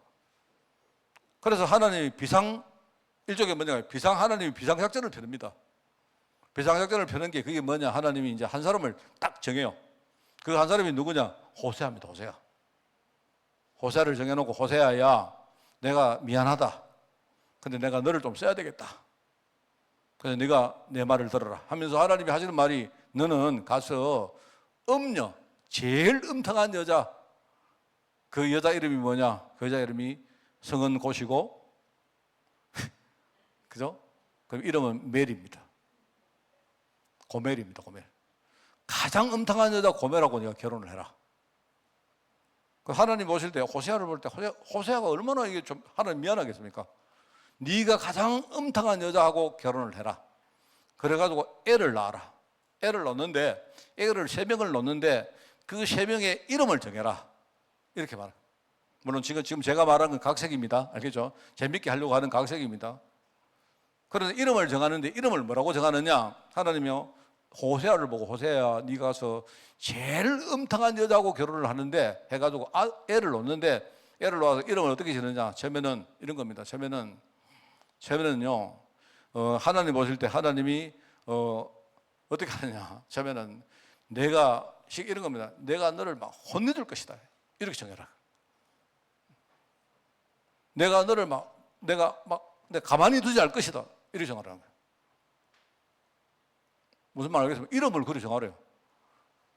그래서 하나님이 일종의 뭐냐? 하나님이 비상작전을 펴냅니다. 비상작전을 펴는 게 그게 뭐냐? 하나님이 이제 한 사람을 딱 정해요. 그 한 사람이 누구냐? 호세아입니다. 호세아. 호세아를 정해놓고, 호세아야, 내가 미안하다. 근데 내가 너를 좀 써야 되겠다. 그래서 네가 내 말을 들어라 하면서 하나님이 하시는 말이, 너는 가서 음녀, 제일 음탕한 여자, 그 여자 이름이 뭐냐? 그 여자 이름이 성은 고시고 그죠? 그럼 이름은 멜입니다. 고멜입니다. 고멜. 가장 음탕한 여자 고멜하고 네가 결혼을 해라. 그 하나님 보실 때 호세아를 볼 때 호세아가 얼마나 이게 좀 하나님 미안하겠습니까? 네가 가장 음탕한 여자하고 결혼을 해라. 그래가지고 애를 낳아라. 애를 낳는데 애를 3명을 낳는데 그 3명의 이름을 정해라. 이렇게 말해요. 물론 지금 제가 말한 건 각색입니다. 알겠죠? 재밌게 하려고 하는 각색입니다. 그래서 이름을 정하는데 이름을 뭐라고 정하느냐? 하나님이요, 호세아를 보고 호세아야 네가 가서 제일 음탕한 여자하고 결혼을 하는데 해가지고 애를 놓는데 애를 놓아서 이름을 어떻게 지느냐? 처음에는 이런 겁니다. 처음에는요 하나님 보실 때 하나님이 어떻게 하느냐? 처음에는 내가 이런 겁니다. 내가 너를 막 혼내줄 것이다. 이렇게 정해라. 내가 너를 내가 가만히 두지 않을 것이다. 이렇게 정하라는 거예요. 무슨 말 알겠습니까? 이름을 그렇게 정하래요.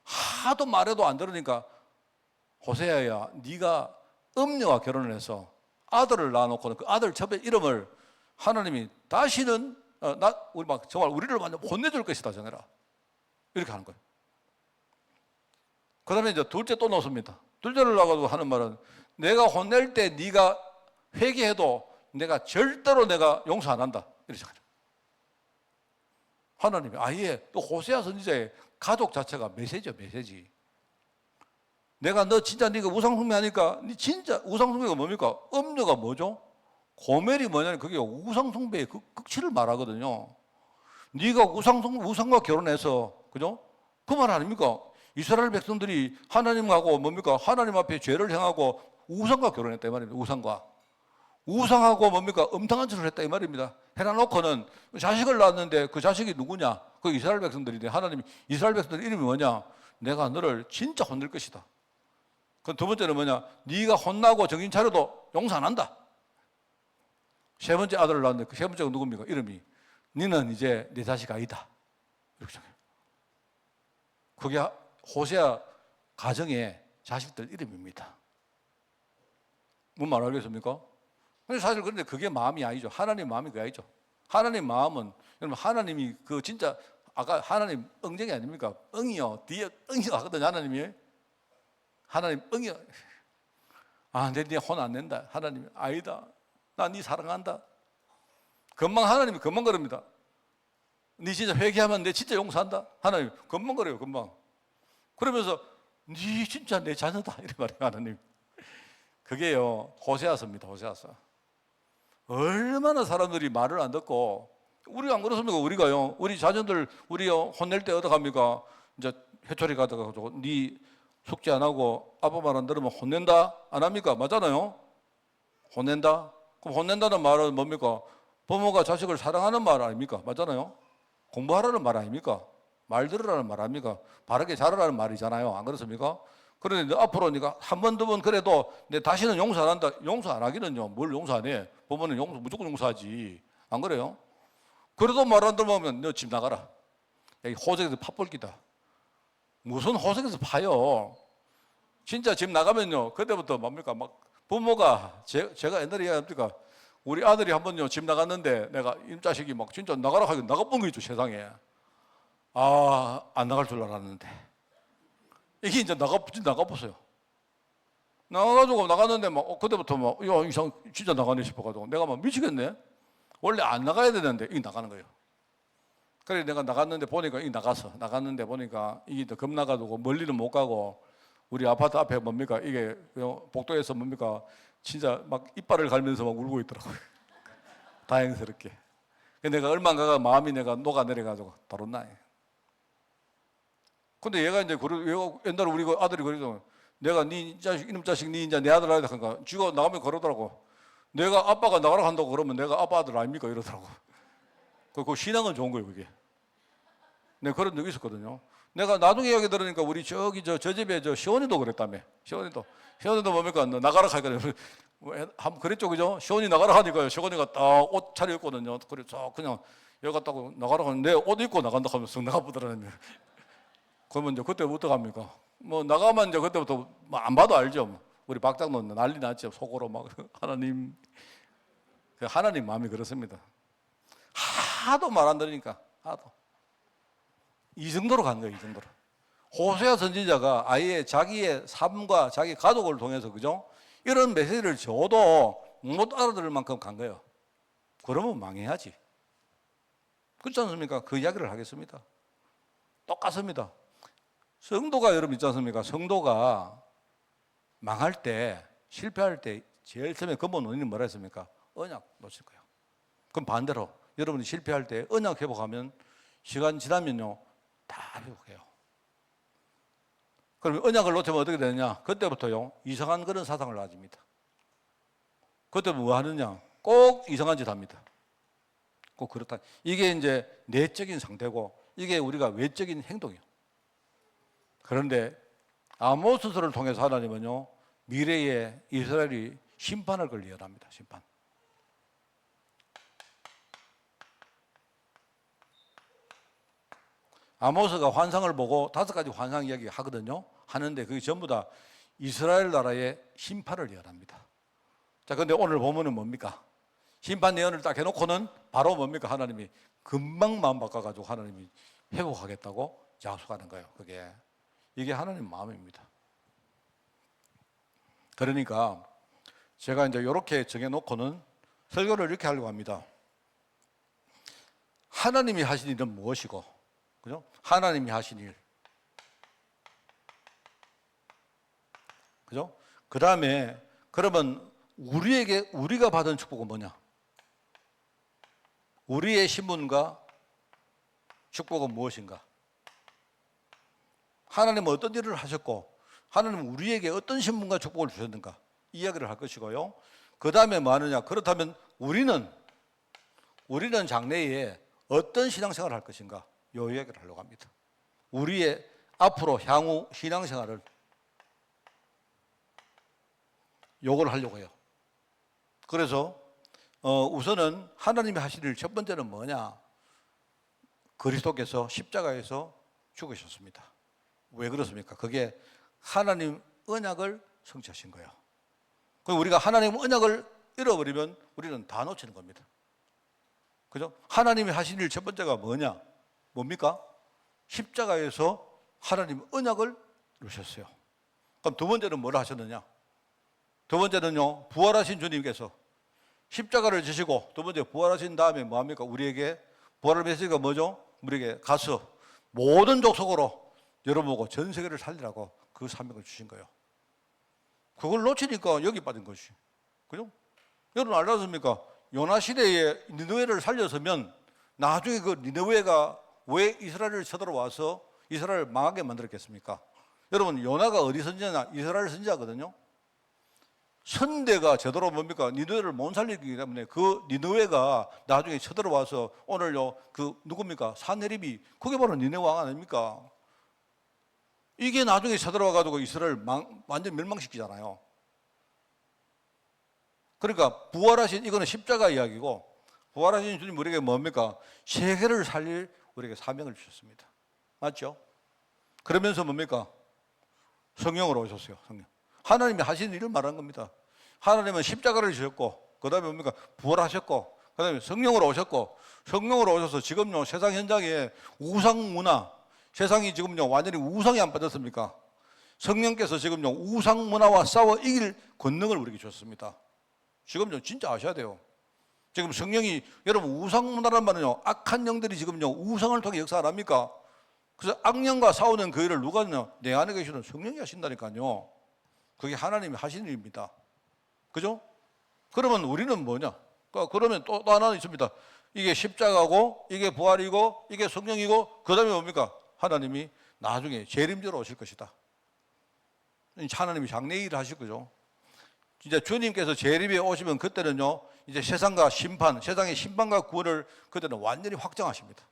하도 말해도 안 들으니까 호세아야, 네가 음녀와 결혼을 해서 아들을 낳아놓고는 그 아들 첫째 이름을 하나님이 다시는 정말 우리를 완전 혼내줄 것이다 정해라. 이렇게 하는 거예요. 그 다음에 이제 둘째 또 놓습니다. 둘째를 나가지고 하는 말은 내가 혼낼 때 네가 회개해도 내가 절대로 내가 용서 안 한다. 이렇게 생각해요. 하나님이 아예 또 호세아 선지자의 가족 자체가 메시지야, 메시지. 내가 너 진짜 네가 우상숭배하니까 네 진짜 우상숭배가 뭡니까? 음녀가 뭐죠? 고멜이 뭐냐면 그게 우상숭배의 극치를 말하거든요. 네가 우상과 결혼해서 그죠? 그 말 아닙니까? 이스라엘 백성들이 하나님하고 뭡니까? 하나님 앞에 죄를 행하고 우상과 결혼했다 이 말입니다. 우상하고 뭡니까? 음탕한 짓을 했다 이 말입니다. 해놔놓고는 자식을 낳았는데 그 자식이 누구냐? 그 이스라엘 백성들인데 하나님이 이스라엘 백성들 이름이 뭐냐? 내가 너를 진짜 혼낼 것이다. 그 두 번째는 뭐냐? 네가 혼나고 정신 차려도 용서 안 한다. 세 번째 아들을 낳았는데 그 세 번째가 누굽니까? 이름이 너는 이제 내 자식 아니다. 이렇게 생각해요. 그게 호세아 가정의 자식들 이름입니다. 뭔 말 알겠습니까? 사실 그런데 그게 마음이 아니죠. 하나님 마음이 그게 아니죠. 하나님 마음은 여러분 하나님이 그 진짜 아까 하나님 응정이 아닙니까? 응이요. 뒤에 응이요 하거든요. 하나님이 하나님 응이요. 아, 네 혼 안 낸다. 하나님이 아니다. 나 네 사랑한다. 금방 하나님이 금방 그럽니다. 네 진짜 회개하면 내 진짜 용서한다. 하나님 금방 그래요. 금방. 그러면서 네 진짜 내 자녀다. 이래 말해요. 하나님. 그게요 호세아서입니다. 호세아서. 얼마나 사람들이 말을 안 듣고 우리가 안 그렇습니까? 우리가요 우리 자녀들 우리요 혼낼 때 어떡합니까? 이제 회초리 가다가 네 숙제 안 하고 아빠 말 안 들으면 혼낸다 안 합니까? 맞잖아요. 혼낸다. 그럼 혼낸다는 말은 뭡니까? 부모가 자식을 사랑하는 말 아닙니까? 맞잖아요. 공부하라는 말 아닙니까? 말 들으라는 말 아닙니까? 바르게 자라라는 말이잖아요. 안 그렇습니까? 그런데 앞으로 네가 한 번, 두 번 그래도 내 다시는 용서 안 한다. 용서 안 하기는요. 뭘 용서 안 해? 부모는 무조건 용서하지. 안 그래요? 그래도 말 안 들으면 너 집 나가라. 여기 호적에서 팥벌기다. 무슨 호적에서 파요? 진짜 집 나가면요. 그때부터 뭡니까? 막 부모가 제가 옛날에 얘기합니까? 우리 아들이 한 번요 집 나갔는데 내가 이 자식이 막 진짜 나가라 하기 나가본 거 있죠 세상에. 아, 안 나갈 줄 알았는데. 이게 이제 나가보세요. 나가가지고 나갔는데 막, 그때부터 막, 야, 이상, 진짜 나가네 싶어가지고 내가 막 미치겠네? 원래 안 나가야 되는데, 이게 나가는 거예요. 그래, 내가 나갔는데 보니까, 이게 나갔는데 보니까 이게 또 겁나가지고 멀리는 못 가고, 우리 아파트 앞에 뭡니까? 이게 복도에서 뭡니까? 진짜 막 이빨을 갈면서 막 울고 있더라고요. 다행스럽게. 내가 얼마 안 가가 마음이 내가 녹아내려가지고, 다뤘나. 근데 얘가 이제 옛날에 우리 아들이 그러죠. 내가 네 자식 이놈 자식 네 이제 내 아들 아니다 하니까 쥐가 나가면 그러더라고. 내가 아빠가 나가라 한다고 그러면 내가 아빠 아들 아닙니까 이러더라고. 그 신앙은 좋은 거예요 그게. 내가 그런 적 있었거든요. 내가 나중에 이야기 들으니까 우리 저 집에 시원이도 그랬다며. 시원이도 뭡니까 너 나가라 하니까 한번 그랬죠 그죠? 시원이 나가라 하니까 시원이가 딱 옷 차려입거든요. 그래서 그냥 여기 갔다고 나가라 하는데 옷 입고 나간다 하면서 나가보더라고요. 그러면 이제 그때 어떡합니까? 뭐 나가면 이제 그때부터 안 봐도 알죠. 우리 박장노 난리 났죠. 속으로 막 하나님 마음이 그렇습니다. 하도 말 안 들으니까 하도 이 정도로 간 거예요. 이 정도로. 호세아 선지자가 아예 자기의 삶과 자기 가족을 통해서 그죠? 이런 메시지를 줘도 못 알아들을 만큼 간 거예요. 그러면 망해야지. 그렇지 않습니까? 그 이야기를 하겠습니다. 똑같습니다. 성도가 여러분 있지 않습니까? 성도가 망할 때, 실패할 때 제일 처음에 근본 원인은 뭐라 했습니까? 언약 놓칠 거예요. 그럼 반대로 여러분이 실패할 때 언약 회복하면 시간 지나면요 다 회복해요. 그럼 언약을 놓치면 어떻게 되느냐? 그때부터요 이상한 그런 사상을 가집니다. 그때 뭐 하느냐? 꼭 이상한 짓 합니다. 꼭 그렇다. 이게 이제 내적인 상태고 이게 우리가 외적인 행동이에요. 그런데 아모스서를 통해서 하나님은요 미래에 이스라엘이 심판을 걸 예언합니다. 심판. 아모스가 환상을 보고 5가지 환상 이야기 하거든요. 하는데 그게 전부 다 이스라엘 나라의 심판을 예언합니다. 자, 근데 오늘 보면은 뭡니까? 심판 예언을 딱 해놓고는 바로 뭡니까? 하나님이 금방 마음 바꿔가지고 하나님이 회복하겠다고 약속하는 거예요. 이게 하나님 마음입니다. 그러니까 제가 이제 이렇게 정해놓고는 설교를 이렇게 하려고 합니다. 하나님이 하신 일은 무엇이고, 그죠? 하나님이 하신 일, 그죠? 그 다음에 그러면 우리가 받은 축복은 뭐냐? 우리의 신분과 축복은 무엇인가? 하나님은 어떤 일을 하셨고 하나님은 우리에게 어떤 신분과 축복을 주셨는가? 이 이야기를 할 것이고요. 그 다음에 뭐 하느냐? 그렇다면 우리는 장래에 어떤 신앙생활을 할 것인가? 이 이야기를 하려고 합니다. 우리의 앞으로 향후 신앙생활을 요걸 하려고 해요. 그래서 우선은 하나님이 하실 일 첫 번째는 뭐냐? 그리스도께서 십자가에서 죽으셨습니다. 왜 그렇습니까? 그게 하나님 언약을 성취하신 거예요. 그럼 우리가 하나님 언약을 잃어버리면 우리는 다 놓치는 겁니다. 그죠? 하나님이 하신 일 첫 번째가 뭐냐? 뭡니까? 십자가에서 하나님 언약을 이루셨어요. 그럼 두 번째는 뭘 하셨느냐? 두 번째는요, 부활하신 주님께서 십자가를 지시고 두 번째 부활하신 다음에 뭐합니까? 우리에게 부활의 메시지가 뭐죠? 우리에게 가서 모든 족속으로 열어보고 전 세계를 살리라고 그 사명을 주신 거예요. 그걸 놓치니까 여기 빠진 것이. 그죠? 여러분 알았습니까? 요나 시대에 니느웨를 살렸으면 나중에 그 니느웨가 왜 이스라엘을 쳐들어와서 이스라엘을 망하게 만들었겠습니까? 여러분 요나가 어디 선지자냐? 이스라엘 선지자거든요. 선대가 제대로 뭡니까? 니느웨를 못 살리기 때문에 그 니느웨가 나중에 쳐들어와서 오늘요 그 누굽니까? 산헤립이 그게 바로 니느웨 왕 아닙니까? 이게 나중에 쳐들어와가지고 이스라엘 완전 멸망시키잖아요. 그러니까 부활하신 이거는 십자가 이야기고 부활하신 주님 우리에게 뭡니까? 세계를 살릴 우리에게 사명을 주셨습니다. 맞죠? 그러면서 뭡니까? 성령으로 오셨어요. 성령. 하나님이 하신 일을 말한 겁니다. 하나님은 십자가를 지셨고 그 다음에 뭡니까? 부활하셨고 그 다음에 성령으로 오셨고 성령으로 오셔서 지금요 세상 현장에 우상 문화 세상이 지금요 완전히 우상에 안 빠졌습니까? 성령께서 지금요 우상 문화와 싸워 이길 권능을 우리에게 줬습니다. 지금요 진짜 아셔야 돼요. 지금 성령이 여러분 우상 문화란 말은요 악한 영들이 지금요 우상을 통해 역사 안 합니까? 그래서 악령과 싸우는 그 일을 누가 하냐? 내 안에 계시는 성령이 하신다니까요. 그게 하나님이 하시는 일입니다. 그죠? 그러면 우리는 뭐냐? 그러면 또 하나는 있습니다. 이게 십자가고 이게 부활이고 이게 성령이고 그 다음에 뭡니까? 하나님이 나중에 재림자로 오실 것이다. 하나님이 장래 일을 하실 거죠. 진짜 주님께서 재림에 오시면 그때는요 이제 세상과 심판, 세상의 심판과 구원을 그때는 완전히 확정하십니다.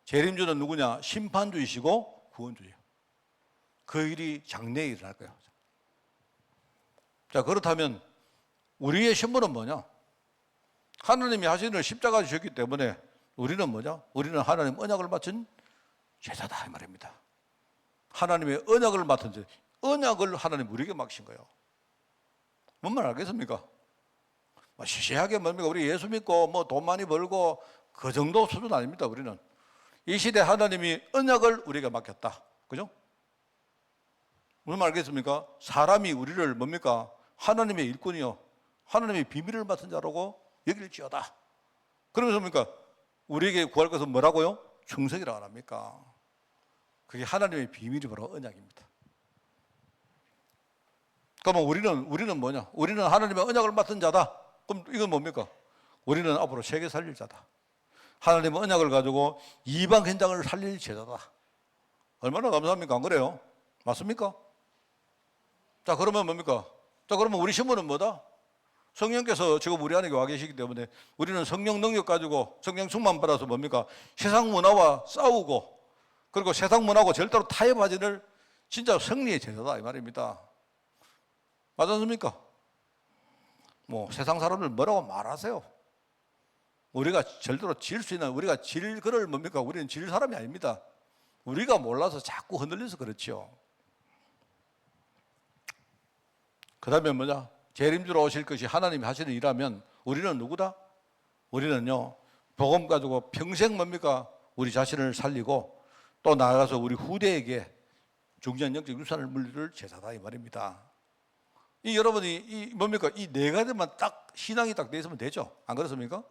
재림주는 누구냐? 심판주이시고 구원주예요. 그 일이 장래에 일어날 거예요. 자, 그렇다면 우리의 신분은 뭐냐? 하나님이 하신 일을 십자가에 주셨기 때문에 우리는 뭐냐? 우리는 하나님 언약을 맡은 제자다 이 말입니다. 하나님의 언약을 맡은 제자. 언약을 하나님 우리에게 맡기신 거예요. 뭔 말 알겠습니까? 시시하게 뭡니까? 우리 예수 믿고 뭐 돈 많이 벌고 그 정도 수준 아닙니다. 우리는 이 시대 하나님이 언약을 우리에게 맡겼다. 그죠? 무슨 말 알겠습니까? 사람이 우리를 뭡니까? 하나님의 일꾼이요, 하나님의 비밀을 맡은 자라고 여길지어다. 그러면서 뭡니까? 우리에게 구할 것은 뭐라고요? 충성이라고 안 합니까? 그게 하나님의 비밀이 바로 언약입니다. 그러면 우리는 뭐냐? 우리는 하나님의 언약을 맡은 자다. 그럼 이건 뭡니까? 우리는 앞으로 세계 살릴 자다. 하나님의 언약을 가지고 이방 현장을 살릴 제자다. 얼마나 감사합니까? 안 그래요? 맞습니까? 자, 그러면 뭡니까? 자, 그러면 우리 신분은 뭐다? 성령께서 지금 우리 안에 와 계시기 때문에 우리는 성령 능력 가지고 성령 충만 받아서 뭡니까? 세상 문화와 싸우고, 그리고 세상 문화하고 절대로 타협하지를 진짜 승리의 제자다 이 말입니다. 맞지 않습니까? 뭐 세상 사람들 뭐라고 말하세요? 우리가 절대로 질 수 있는, 우리가 질 그럴 뭡니까? 우리는 질 사람이 아닙니다. 우리가 몰라서 자꾸 흔들려서 그렇죠. 그 다음에 뭐냐? 재림주로 오실 것이 하나님이 하시는 일하면 우리는 누구다? 우리는요, 복음 가지고 평생 뭡니까? 우리 자신을 살리고 또 나아가서 우리 후대에게 중요한 영적 유산을 물릴 제사다 이 말입니다. 이 여러분이 이 뭡니까? 이 네 가지만 딱 신앙이 딱 돼 있으면 되죠. 안 그렇습니까?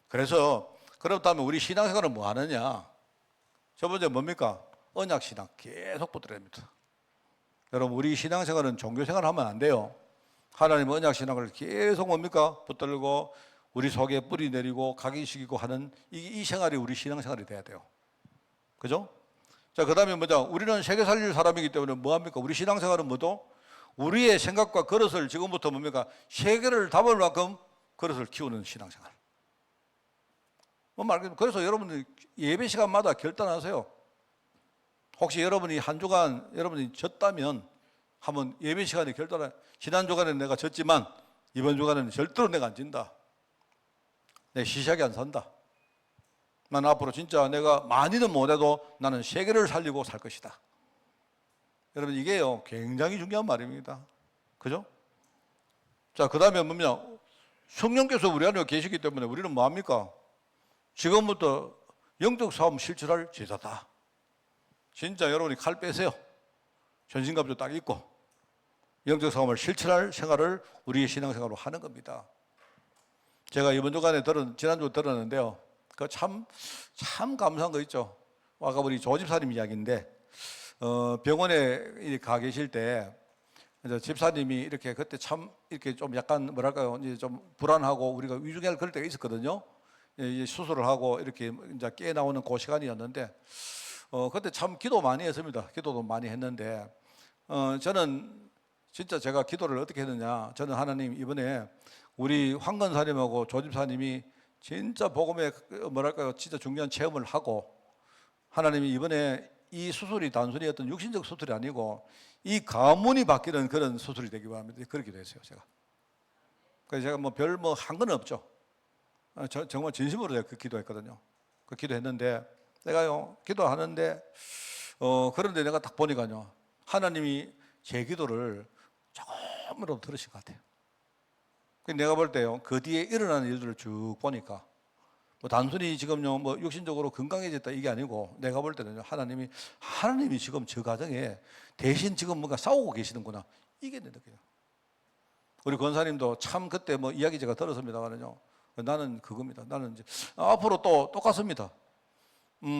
그래서 그렇다면 우리 신앙생활은 뭐 하느냐? 첫 번째 뭡니까? 언약 신앙 계속 붙들어야 됩니다. 여러분, 우리 신앙생활은 종교생활 하면 안 돼요. 하나님 언약 신앙을 계속 뭡니까? 붙들고 우리 속에 뿌리 내리고 각인시키고 하는 이 생활이 우리 신앙생활이 돼야 돼요. 그죠? 자, 그 다음에 뭐죠? 우리는 세계 살릴 사람이기 때문에 뭐 합니까? 우리 신앙생활은 뭐도? 우리의 생각과 그릇을 지금부터 뭡니까? 세계를 담을 만큼 그릇을 키우는 신앙생활. 뭐 말하자면 그래서 여러분들 예배 시간마다 결단하세요. 혹시 여러분이 한 주간 여러분이 졌다면 한번 예배 시간에 결단해. 지난 주간에 내가 졌지만 이번 주간에는 절대로 내가 안 진다. 내 시시하게 안 산다. 난 앞으로 진짜 내가 많이는 못해도 나는 세계를 살리고 살 것이다. 여러분, 이게요 굉장히 중요한 말입니다. 그죠? 자, 그 다음에 뭐냐? 성령께서 우리 안에 계시기 때문에 우리는 뭐합니까? 지금부터 영적 싸움 실천할 제자다. 진짜 여러분이 칼 빼세요. 전신갑주 딱 입고 영적 싸움을 실천할 생활을 우리의 신앙생활로 하는 겁니다. 제가 이번 주간에 지난주 들었는데요. 그 참 감사한 거 있죠. 아까 우리 조 집사님 이야기인데, 병원에 가 계실 때, 집사님이 이렇게 그때 참 이렇게 좀 약간 뭐랄까요, 이제 좀 불안하고 우리가 위중할 그럴 때가 있었거든요. 이제 수술을 하고 이렇게 이제 깨 나오는 그 시간이었는데, 그때 참 기도 많이 했습니다. 기도도 많이 했는데, 저는 진짜 제가 기도를 어떻게 했느냐. 저는 하나님 이번에 우리 황건사님하고 조집사님이 진짜 복음에 뭐랄까요, 진짜 중요한 체험을 하고 하나님이 이번에 이 수술이 단순히 어떤 육신적 수술이 아니고 이 가문이 바뀌는 그런 수술이 되기 바랍니다. 그렇게 됐어요, 제가. 그래서 제가 뭐 별 뭐 한 건 없죠. 정말 진심으로 제가 그 기도했거든요. 그 기도했는데 내가요 기도하는데 그런데 내가 딱 보니까요 하나님이 제 기도를 조금이라도 들으신 것 같아요. 내가 볼 때요 그 뒤에 일어나는 일들을 쭉 보니까 뭐 단순히 지금요 뭐 육신적으로 건강해졌다 이게 아니고 내가 볼 때는요 하나님이 지금 저 가정에 대신 지금 뭔가 싸우고 계시는구나 이게 내 느껴요. 우리 권사님도 참 그때 뭐 이야기 제가 들었습니다만요 나는 그겁니다. 나는 이제 앞으로 또 똑같습니다.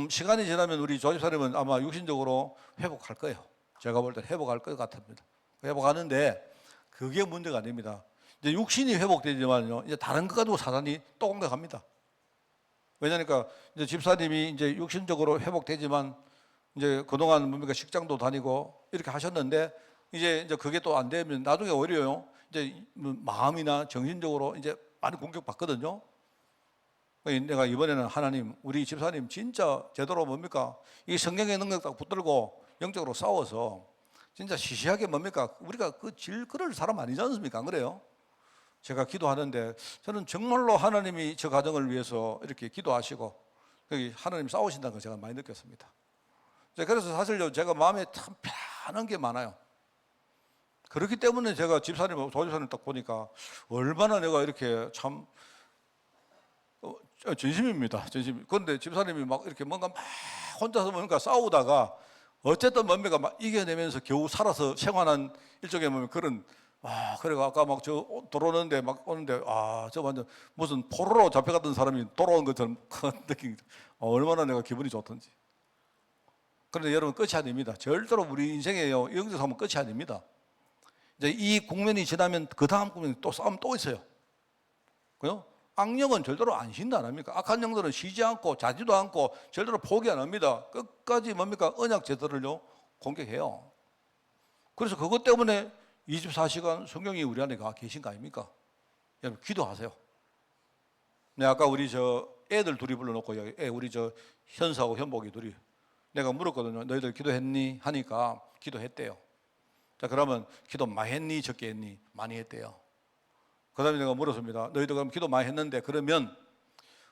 시간이 지나면 우리 조집사님은 아마 육신적으로 회복할 거예요. 제가 볼 때 회복할 것 같습니다. 회복하는데 그게 문제가 아닙니다. 이제 육신이 회복되지만요, 이제 다른 것 가지고 사단이 또 공격합니다. 왜냐니까 이제 집사님이 이제 육신적으로 회복되지만 이제 그동안 뭡니까 식장도 다니고 이렇게 하셨는데 이제 그게 또 안 되면 나중에 오히려요 이제 마음이나 정신적으로 이제 많이 공격받거든요. 내가 이번에는 하나님, 우리 집사님 진짜 제대로 뭡니까 이 성경의 능력 딱 붙들고 영적으로 싸워서 진짜 시시하게 뭡니까 우리가 그 질그럴 사람 아니지 않습니까? 안 그래요? 제가 기도하는데 저는 정말로 하나님이 저 가정을 위해서 이렇게 기도하시고 하나님 싸우신다는 걸 제가 많이 느꼈습니다. 그래서 사실 제가 마음에 참 편한 게 많아요. 그렇기 때문에 제가 집사님, 도집사님 딱 보니까 얼마나 내가 이렇게 참 진심입니다. 진심. 그런데 집사님이 막 이렇게 뭔가 막 혼자서 뭔가 싸우다가 어쨌든 뭡니까 막 이겨내면서 겨우 살아서 생활한 일종의 뭐 그런 그래가 아까 막 저 들어오는데 막 오는데 저 완전 무슨 포로로 잡혀갔던 사람이 돌아온 것처럼 큰 느낌. 얼마나 내가 기분이 좋던지. 그런데 여러분 끝이 아닙니다. 절대로 우리 인생에요 여기서 하면 끝이 아닙니다. 이제 이 국면이 지나면 그 다음 국면이 또 싸움 또 있어요. 그요? 악령은 절대로 안 쉰다 안 합니까? 악한 영들은 쉬지 않고 자지도 않고 절대로 포기 안 합니다. 끝까지 뭡니까? 언약 제도를요 공격해요. 그래서 그것 때문에 24시간 성령이 우리 안에 가 계신 거 아닙니까? 여러분 기도하세요. 네, 아까 우리 저 애들 둘이 불러놓고 우리 저 현사하고 현복이 둘이 내가 물었거든요. 너희들 기도했니? 하니까 기도했대요. 자, 그러면 기도 많이 했니? 적게 했니? 많이 했대요. 그 다음에 내가 물었습니다. 너희들 그럼 기도 많이 했는데 그러면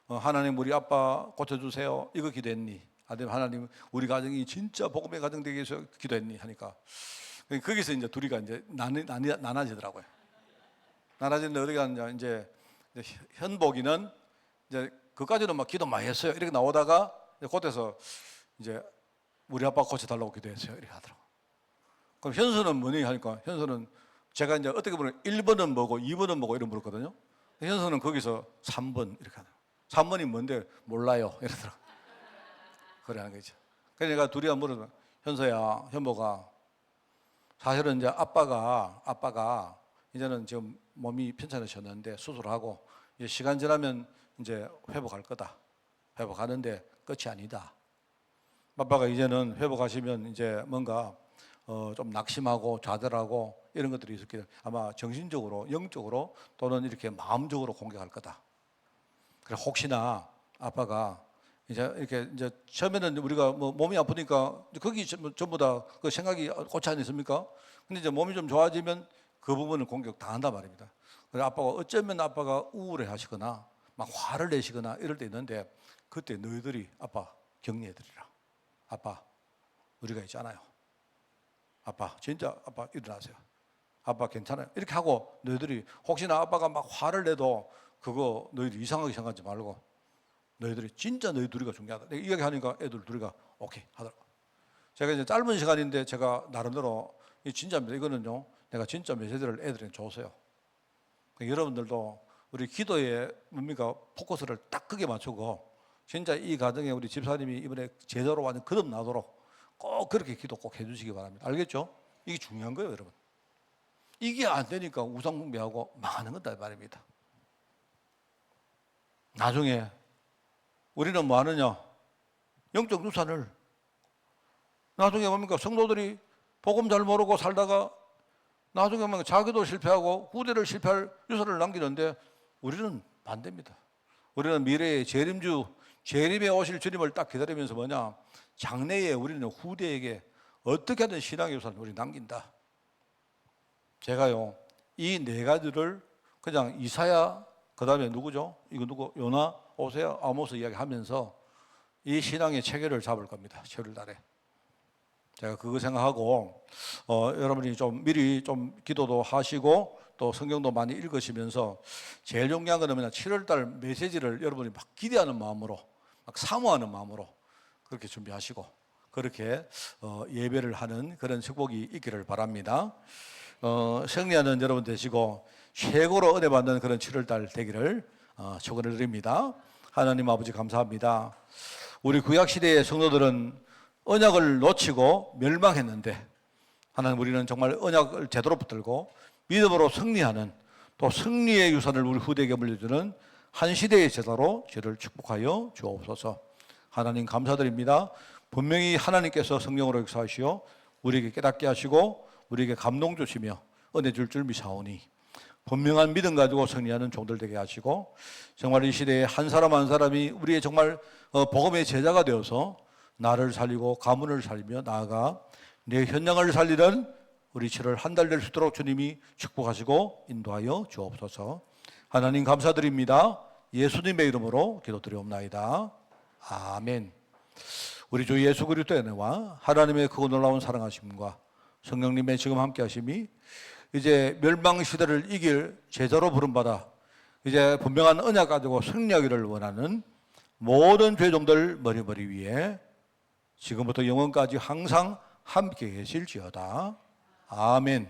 하나님 우리 아빠 고쳐주세요. 이거 기도했니? 아니면 하나님 우리 가정이 진짜 복음의 가정 되기 위해서 기도했니? 하니까 거기서 이제 둘이가 이제 나눠지더라고요. 나눠지는데 어디가 이제 현복이는 이제 그까지는 막 기도 많이 했어요. 이렇게 나오다가 그때서 이제 우리 아빠 고쳐달라고 기도했어요. 이렇게 하더라고요. 그럼 현수는 뭐니? 하니까 현수는 제가 이제 어떻게 보면 1번은 뭐고 2번은 뭐고 이런 물었거든요. 현수는 거기서 3번 이렇게 하더라고요. 3번이 뭔데 몰라요. 이러더라고요. 그래 하는 거죠. 그래서 내가 둘이 물어서 현수야, 현보가 사실은 이제 아빠가 이제는 지금 몸이 편찮으셨는데 수술하고 이제 시간 지나면 이제 회복할 거다. 회복하는데 끝이 아니다. 아빠가 이제는 회복하시면 이제 뭔가 좀 낙심하고 좌절하고 이런 것들이 있었기 때문에 아마 정신적으로, 영적으로 또는 이렇게 마음적으로 공격할 거다. 그래 혹시나 아빠가 이제 이렇게 이제 처음에는 우리가 뭐 몸이 아프니까 거기 전부 다 그 생각이 고치 않습니까? 근데 이제 몸이 좀 좋아지면 그 부분을 공격 당한단 말입니다. 그래서 아빠가 어쩌면 아빠가 우울해 하시거나 막 화를 내시거나 이럴 때 있는데 그때 너희들이 아빠 격려해 드리라. 아빠 우리가 있잖아요. 아빠 진짜 아빠 일어나세요. 아빠 괜찮아요. 이렇게 하고 너희들이 혹시나 아빠가 막 화를 내도 그거 너희들 이상하게 생각하지 말고 너희들이 진짜 너희 둘이가 중요하다. 내가 이야기하니까 애들 둘이가 오케이 하더라고. 제가 이제 짧은 시간인데 제가 나름대로 이 진짜입니다. 이거는요 내가 진짜 메시지를 애들에게 줬어요. 그러니까 여러분들도 우리 기도에 뭡니까 포커스를 딱 크게 맞추고 진짜 이 가정에 우리 집사님이 이번에 제대로 완전 거듭나도록 꼭 그렇게 기도 꼭 해주시기 바랍니다. 알겠죠? 이게 중요한 거예요, 여러분. 이게 안 되니까 우상 숭배하고 망하는 거다 말입니다. 나중에 우리는 뭐 하느냐? 영적 유산을 나중에 뭡니까? 성도들이 복음 잘 모르고 살다가 나중에 뭡니까? 자기도 실패하고 후대를 실패할 유산을 남기는데 우리는 반대입니다. 우리는 미래의 재림에 오실 주님을 딱 기다리면서 뭐냐? 장래에 우리는 후대에게 어떻게 하든 신앙의 유산을 우리 남긴다. 제가요 이 네 가지를 그냥 이사야 그 다음에 누구죠? 이거 누구? 요나, 오세야, 아모스 이야기하면서 이 신앙의 체계를 잡을 겁니다. 7월 달에. 제가 그거 생각하고 여러분이 좀 미리 좀 기도도 하시고 또 성경도 많이 읽으시면서 제일 중요한 거는 뭐냐 7월 달 메시지를 여러분이 막 기대하는 마음으로 막 사모하는 마음으로 그렇게 준비하시고 그렇게 예배를 하는 그런 축복이 있기를 바랍니다. 승리하는 여러분 되시고 최고로 은혜 받는 그런 7월 달 되기를 축원을 드립니다. 하나님 아버지 감사합니다. 우리 구약 시대의 성도들은 언약을 놓치고 멸망했는데 하나님 우리는 정말 언약을 제대로 붙들고 믿음으로 승리하는 또 승리의 유산을 우리 후대에게 물려주는 한 시대의 제자로 저를 축복하여 주옵소서. 하나님 감사드립니다. 분명히 하나님께서 성령으로 역사하시어 우리에게 깨닫게 하시고 우리에게 감동 주시며 은혜 줄 미사오니 분명한 믿음 가지고 승리하는 종들 되게 하시고 정말 이 시대에 한 사람 한 사람이 우리의 정말 복음의 제자가 되어서 나를 살리고 가문을 살리며 나아가 내 현장을 살리는 우리 7월 한 달 될 수 있도록 주님이 축복하시고 인도하여 주옵소서. 하나님 감사드립니다. 예수님의 이름으로 기도드리옵나이다. 아멘. 우리 주 예수 그리스도의 은혜와 하나님의 크고 놀라운 사랑하심과 성령님의 지금 함께 하심이 이제 멸망 시대를 이길 제자로 부름받아 이제 분명한 언약 가지고 승리하기를 원하는 모든 죄종들 머리 위에 지금부터 영원까지 항상 함께 계실지어다. 아멘.